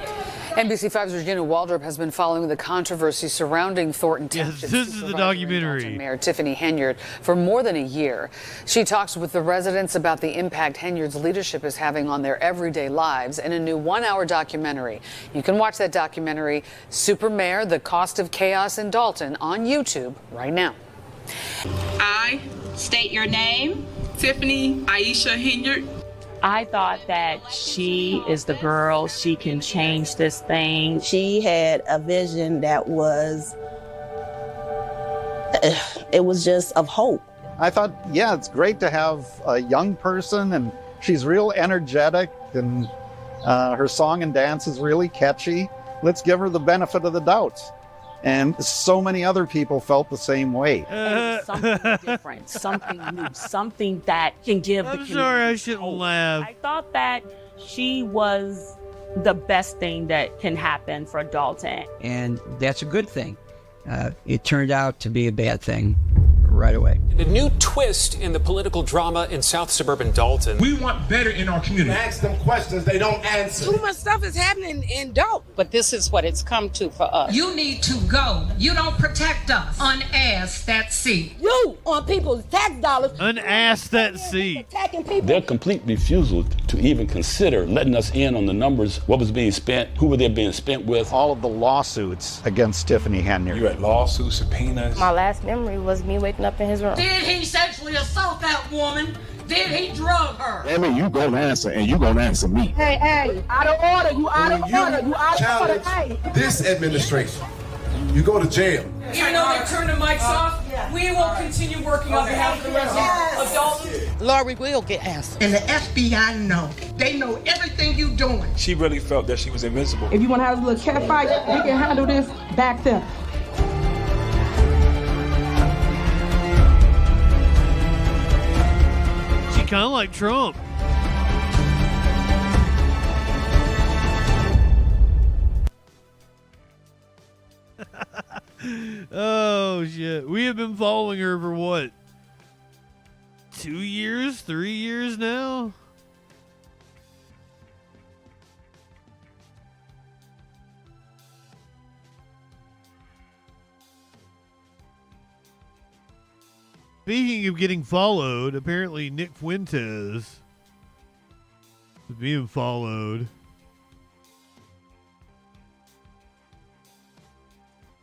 Speaker 12: NBC5's Regina Waldrop has been following the controversy surrounding Thornton Township.
Speaker 2: This is the documentary.
Speaker 12: Mayor Tiffany Henyard for more than a year. She talks with the residents about the impact Henyard's leadership is having on their everyday lives in a new 1-hour documentary. You can watch that documentary, Super Mayor, The Cost of Chaos in Dalton, on YouTube right now.
Speaker 11: I state your name, Tiffany Aisha Henyard.
Speaker 8: I thought that she is the girl. She can change this thing.
Speaker 14: She had a vision that was, it was just of hope.
Speaker 15: I thought, yeah, it's great to have a young person, and she's real energetic, and her song and dance is really catchy. Let's give her the benefit of the doubt. And so many other people felt the same way.
Speaker 8: And something different, something new, something that can give the community.
Speaker 2: I'm sorry, I shouldn't laugh.
Speaker 8: I thought that she was the best thing that can happen for Dalton.
Speaker 17: And that's a good thing. It turned out to be a bad thing right away.
Speaker 20: A new twist in the political drama in South suburban Dalton.
Speaker 22: We want better in our community. Ask them questions, they don't answer.
Speaker 21: Too much stuff is happening in Dalton.
Speaker 23: But this is what it's come to for us.
Speaker 21: You need to go. You don't protect us. Unass that seat. You on people's tax dollars.
Speaker 2: Unass that seat.
Speaker 21: Attacking people.
Speaker 27: Their complete refusal to even consider letting us in on the numbers, what was being spent, who were they being spent with.
Speaker 15: All of the lawsuits against Tiffany Henyard.
Speaker 22: You had lawsuits, subpoenas.
Speaker 21: My last memory was me waking up in his room. Did he sexually assault that woman? Did he drug her?
Speaker 22: I mean, you gonna answer, and you gonna answer me.
Speaker 21: Hey, out of order. You out of order. You out of order. Hey.
Speaker 22: This administration, you go to jail.
Speaker 21: Even though they turn the mics off, we will continue working on behalf of the residents of Dalton.
Speaker 14: Lori will get answers.
Speaker 21: And the FBI know. They know everything you doing.
Speaker 22: She really felt that she was invincible.
Speaker 21: If you want to have a little cat fight, we can handle this back there.
Speaker 2: Kind of like Trump. Oh shit. We have been following her for what? 2 years? 3 years now? Speaking of getting followed, apparently Nick Fuentes is being followed.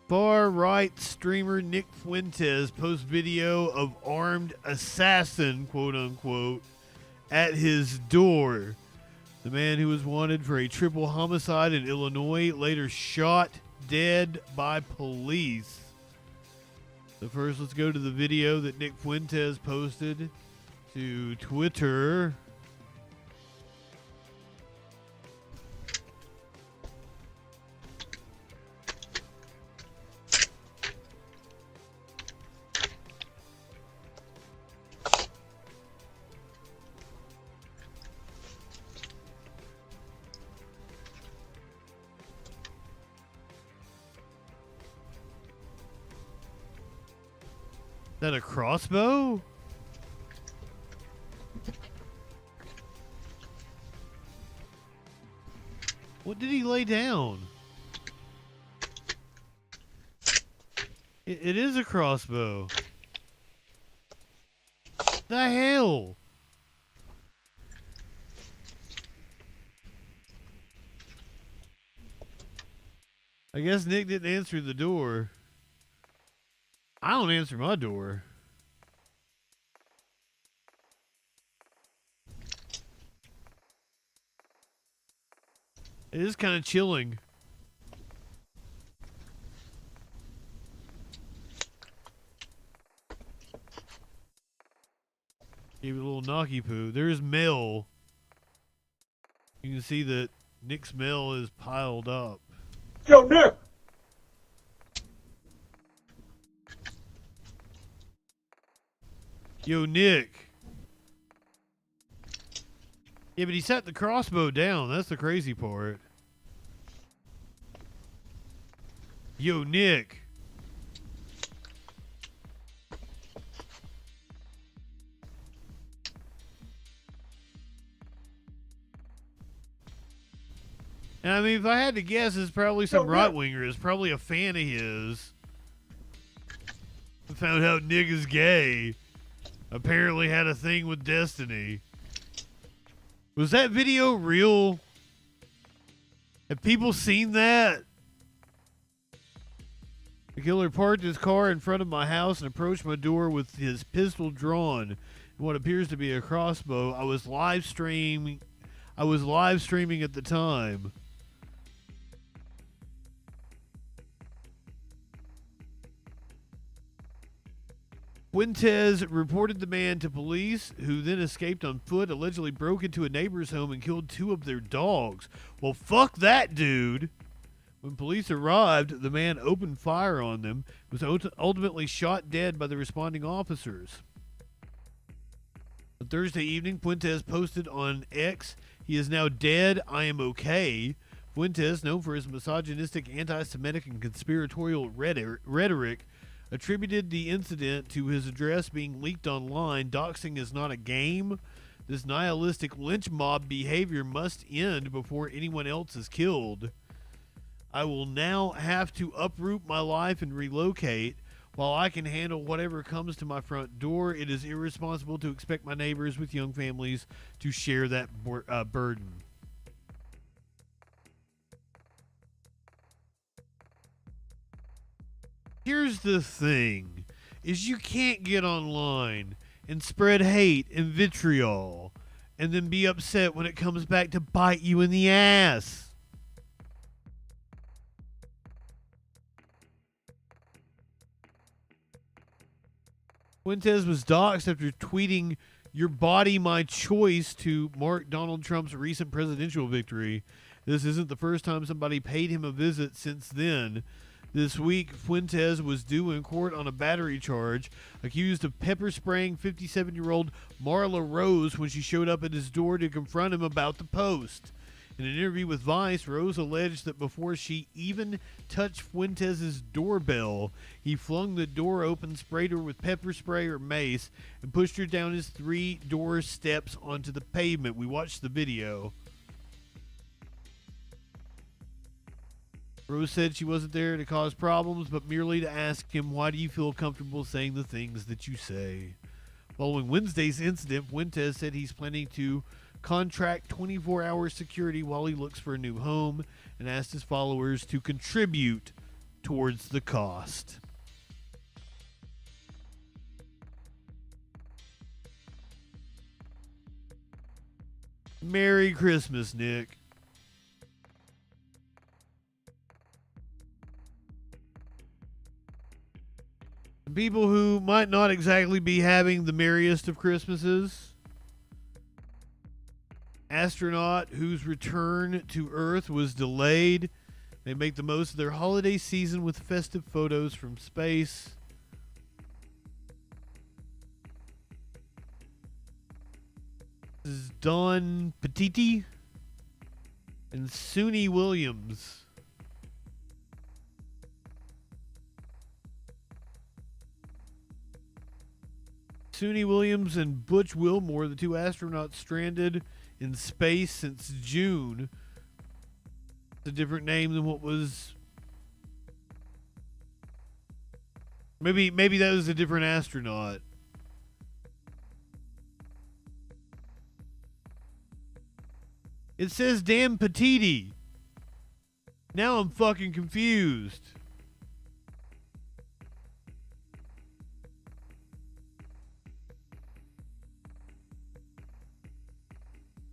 Speaker 2: Far-right streamer Nick Fuentes posts video of armed assassin, quote-unquote, at his door. The man who was wanted for a triple homicide in Illinois later shot dead by police. So first, let's go to the video that Nick Fuentes posted to Twitter. Is that a crossbow? What did he lay down? It is a crossbow. The hell? I guess Nick didn't answer the door. I don't answer my door. It is kind of chilling. Gave it a little knocky poo. There's mail. You can see that Nick's mail is piled up.
Speaker 22: Yo, Nick!
Speaker 2: Yo, Nick. Yeah, but he set the crossbow down. That's the crazy part. Yo, Nick. And I mean, if I had to guess, it's probably some right-winger. It's probably a fan of his. Found out Nick is gay. Apparently had a thing with Destiny. Was that video real? Have people seen that? The killer parked his car in front of my house and approached my door with his pistol drawn and what appears to be a crossbow. I was live streaming at the time. Fuentes reported the man to police, who then escaped on foot, allegedly broke into a neighbor's home and killed 2 of their dogs. Well, fuck that dude. When police arrived, the man opened fire on them, was ultimately shot dead by the responding officers. On Thursday evening, Fuentes posted on X, "He is now dead. I am okay." Fuentes, known for his misogynistic, anti-Semitic, and conspiratorial rhetoric, attributed the incident to his address being leaked online. Doxing is not a game. This nihilistic lynch mob behavior must end before anyone else is killed. I will now have to uproot my life and relocate. While I can handle whatever comes to my front door, it is irresponsible to expect my neighbors with young families to share that burden. Here's the thing, is you can't get online and spread hate and vitriol and then be upset when it comes back to bite you in the ass. Fuentes was doxxed after tweeting, "Your body, my choice," to mark Donald Trump's recent presidential victory. This isn't the first time somebody paid him a visit since then. This week, Fuentes was due in court on a battery charge, accused of pepper spraying 57-year-old Marla Rose when she showed up at his door to confront him about the post. In an interview with Vice, Rose alleged that before she even touched Fuentes' doorbell, he flung the door open, sprayed her with pepper spray or mace, and pushed her down his 3 door steps onto the pavement. We watched the video. Rose said she wasn't there to cause problems, but merely to ask him, "Why do you feel comfortable saying the things that you say?" Following Wednesday's incident, Fuentes said he's planning to contract 24-hour security while he looks for a new home and asked his followers to contribute towards the cost. Merry Christmas, Nick. People who might not exactly be having the merriest of Christmases. Astronaut whose return to Earth was delayed. They make the most of their holiday season with festive photos from space. This is Don Petiti and Suni Williams. Suni Williams and Butch Wilmore, the 2 astronauts stranded in space since June. It's a different name than what was... Maybe that was a different astronaut. It says damn Petiti. Now I'm fucking confused.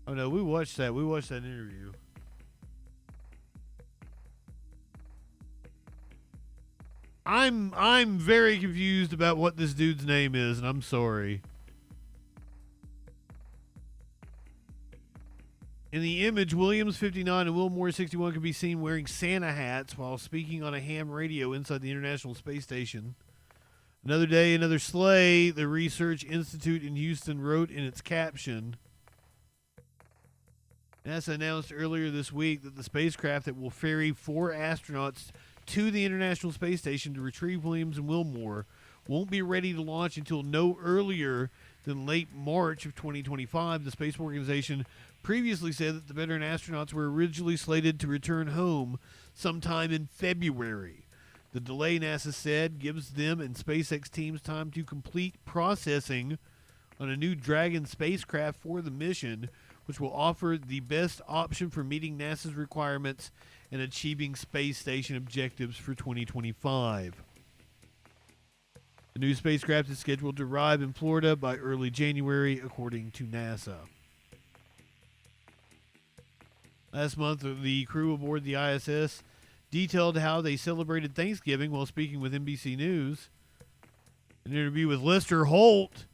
Speaker 2: Oh no, we watched that. We watched that interview. I'm very confused about what this dude's name is, and I'm sorry. In the image, Williams 59 and Wilmore 61 can be seen wearing Santa hats while speaking on a ham radio inside the International Space Station. Another day, another sleigh, the Research Institute in Houston wrote in its caption. NASA announced earlier this week that the spacecraft that will ferry 4 astronauts to the International Space Station to retrieve Williams and Wilmore won't be ready to launch until no earlier Then late March of 2025, the Space Organization previously said that the veteran astronauts were originally slated to return home sometime in February. The delay, NASA said, gives them and SpaceX teams time to complete processing on a new Dragon spacecraft for the mission, which will offer the best option for meeting NASA's requirements and achieving space station objectives for 2025. The new spacecraft is scheduled to arrive in Florida by early January, according to NASA. Last month, the crew aboard the ISS detailed how they celebrated Thanksgiving while speaking with NBC News. In an interview with Lester Holt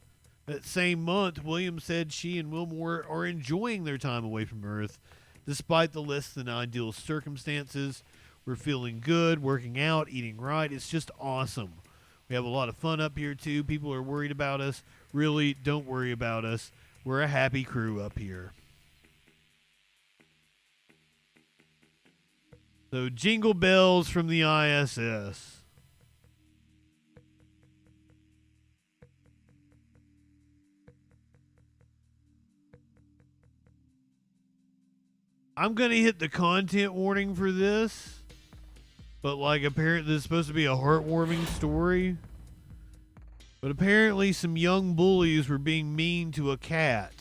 Speaker 2: that same month, Williams said she and Wilmore are enjoying their time away from Earth despite the less than ideal circumstances. We're feeling good, working out, eating right. It's just awesome. We have a lot of fun up here, too. People are worried about us. Really, don't worry about us. We're a happy crew up here. So, jingle bells from the ISS. I'm going to hit the content warning for this. But, like, apparently this is supposed to be a heartwarming story. But apparently some young bullies were being mean to a cat.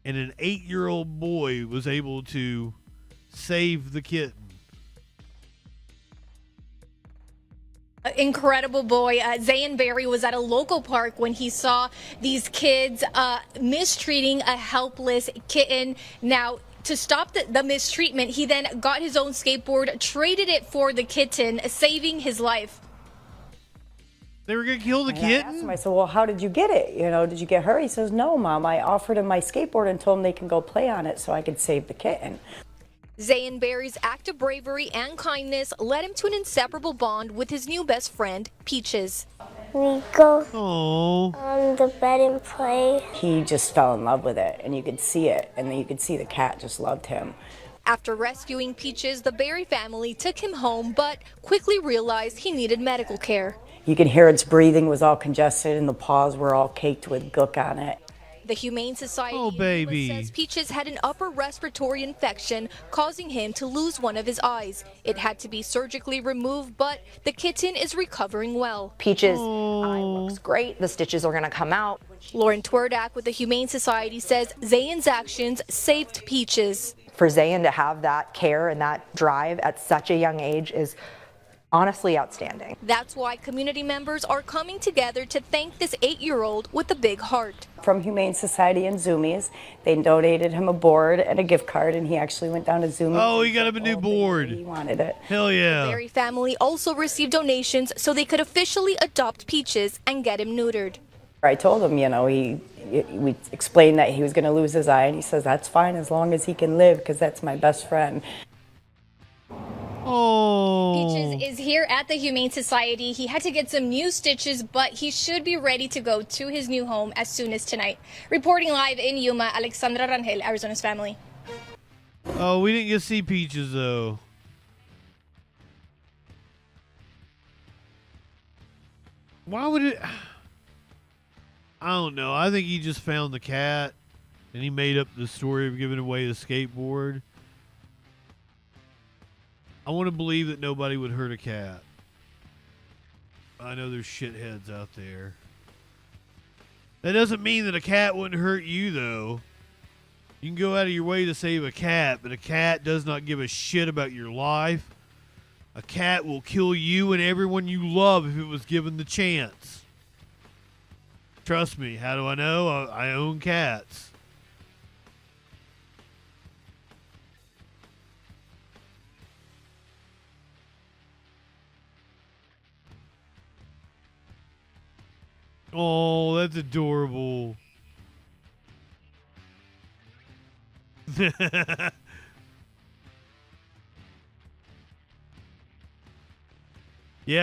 Speaker 2: And an 8-year-old boy was able to save the kitten.
Speaker 1: Incredible boy. Zayn Berry was at a local park when he saw these kids mistreating a helpless kitten. Now, to stop the mistreatment, he then got his own skateboard, traded it for the kitten, saving his life.
Speaker 2: They were going to kill the kitten?
Speaker 3: I asked him, I said, well, how did you get it? You know, did you get her? He says, no, Mom. I offered him my skateboard and told him they can go play on it so I could save the kitten.
Speaker 1: Zayn Berry's act of bravery and kindness led him to an inseparable bond with his new best friend, Peaches.
Speaker 5: We go on the bed and play.
Speaker 3: He just fell in love with it, and you could see it, and then you could see the cat just loved him.
Speaker 1: After rescuing Peaches, the Berry family took him home, but quickly realized he needed medical care.
Speaker 3: You could hear its breathing was all congested, and the paws were all caked with gook on it.
Speaker 1: The Humane Society
Speaker 2: says
Speaker 1: Peaches had an upper respiratory infection, causing him to lose one of his eyes. It had to be surgically removed, but the kitten is recovering well.
Speaker 6: Peaches' eye looks great. The stitches are going to come out.
Speaker 1: Lauren Twerdak with the Humane Society says Zayn's actions saved Peaches.
Speaker 6: For Zayn to have that care and that drive at such a young age is honestly outstanding.
Speaker 1: That's why community members are coming together to thank this 8-year-old with a big heart.
Speaker 3: From Humane Society and Zoomies, they donated him a board and a gift card, and he actually went down to Zoomies.
Speaker 2: Oh, he got him a new board.
Speaker 3: He wanted it.
Speaker 2: Hell yeah.
Speaker 1: The Berry family also received donations so they could officially adopt Peaches and get him neutered.
Speaker 3: I told him, you know, we explained that he was going to lose his eye, and he says, that's fine as long as he can live, because that's my best friend.
Speaker 2: Oh.
Speaker 1: Peaches is here at the Humane Society. He had to get some new stitches, but he should be ready to go to his new home as soon as tonight. Reporting live in Yuma, Alexandra Rangel, Arizona's Family.
Speaker 2: Oh, we didn't get to see Peaches, though. Why would it... I don't know. I think he just found the cat, and he made up the story of giving away the skateboard. I want to believe that nobody would hurt a cat. I know there's shitheads out there. That doesn't mean that a cat wouldn't hurt you, though. You can go out of your way to save a cat, but a cat does not give a shit about your life. A cat will kill you and everyone you love if it was given the chance. Trust me. How do I know? I own cats. Oh, that's adorable. Yeah,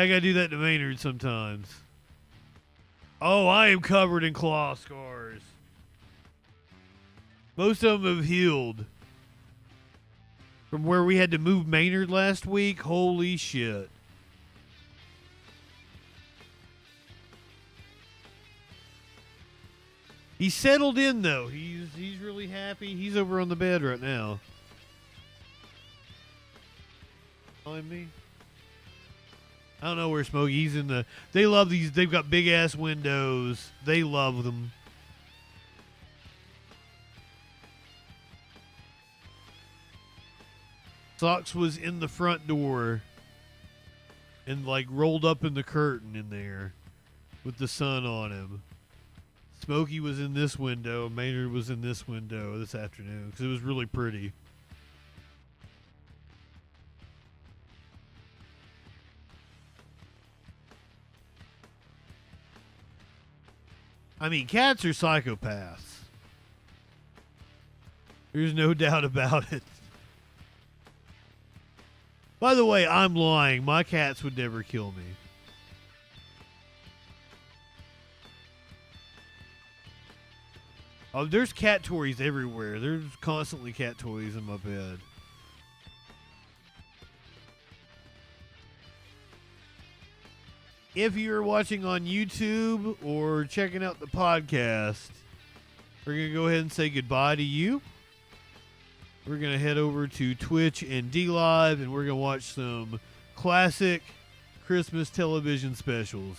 Speaker 2: I gotta do that to Maynard sometimes. Oh, I am covered in claw scars. Most of them have healed. From where we had to move Maynard last week, holy shit. He's settled in though. He's really happy. He's over on the bed right now. Behind me. I don't know where Smokey. He's in the. They love these. They've got big ass windows. They love them. Socks was in the front door and like rolled up in the curtain in there with the sun on him. Smokey was in this window. Maynard was in this window this afternoon because it was really pretty. I mean, cats are psychopaths. There's no doubt about it. By the way, I'm lying. My cats would never kill me. Oh, there's cat toys everywhere. There's constantly cat toys in my bed. If you're watching on YouTube or checking out the podcast, we're going to go ahead and say goodbye to you. We're going to head over to Twitch and D-Live, and we're going to watch some classic Christmas television specials.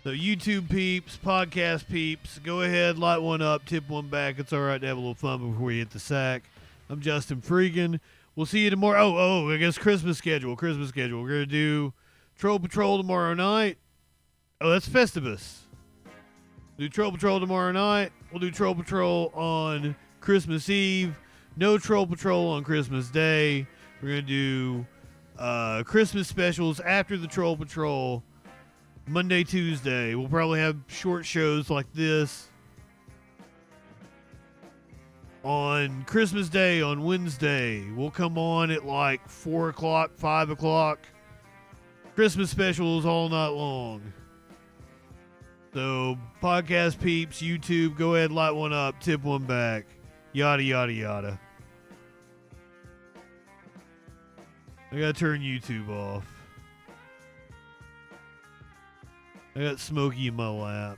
Speaker 2: So YouTube peeps, podcast peeps, go ahead, light one up, tip one back. It's all right to have a little fun before you hit the sack. I'm JustinFREAKIN. We'll see you tomorrow. I guess Christmas schedule. We're going to do Troll Patrol tomorrow night. Oh, that's Festivus. Do Troll Patrol tomorrow night. We'll do Troll Patrol on Christmas Eve. No Troll Patrol on Christmas Day. We're going to do Christmas specials after the Troll Patrol. Monday, Tuesday. We'll probably have short shows like this. On Christmas Day, on Wednesday, we'll come on at like 4 o'clock, 5 o'clock. Christmas specials all night long. So, podcast peeps, YouTube, go ahead, light one up, tip one back. Yada, yada, yada. I gotta turn YouTube off. I got Smokey in my lap.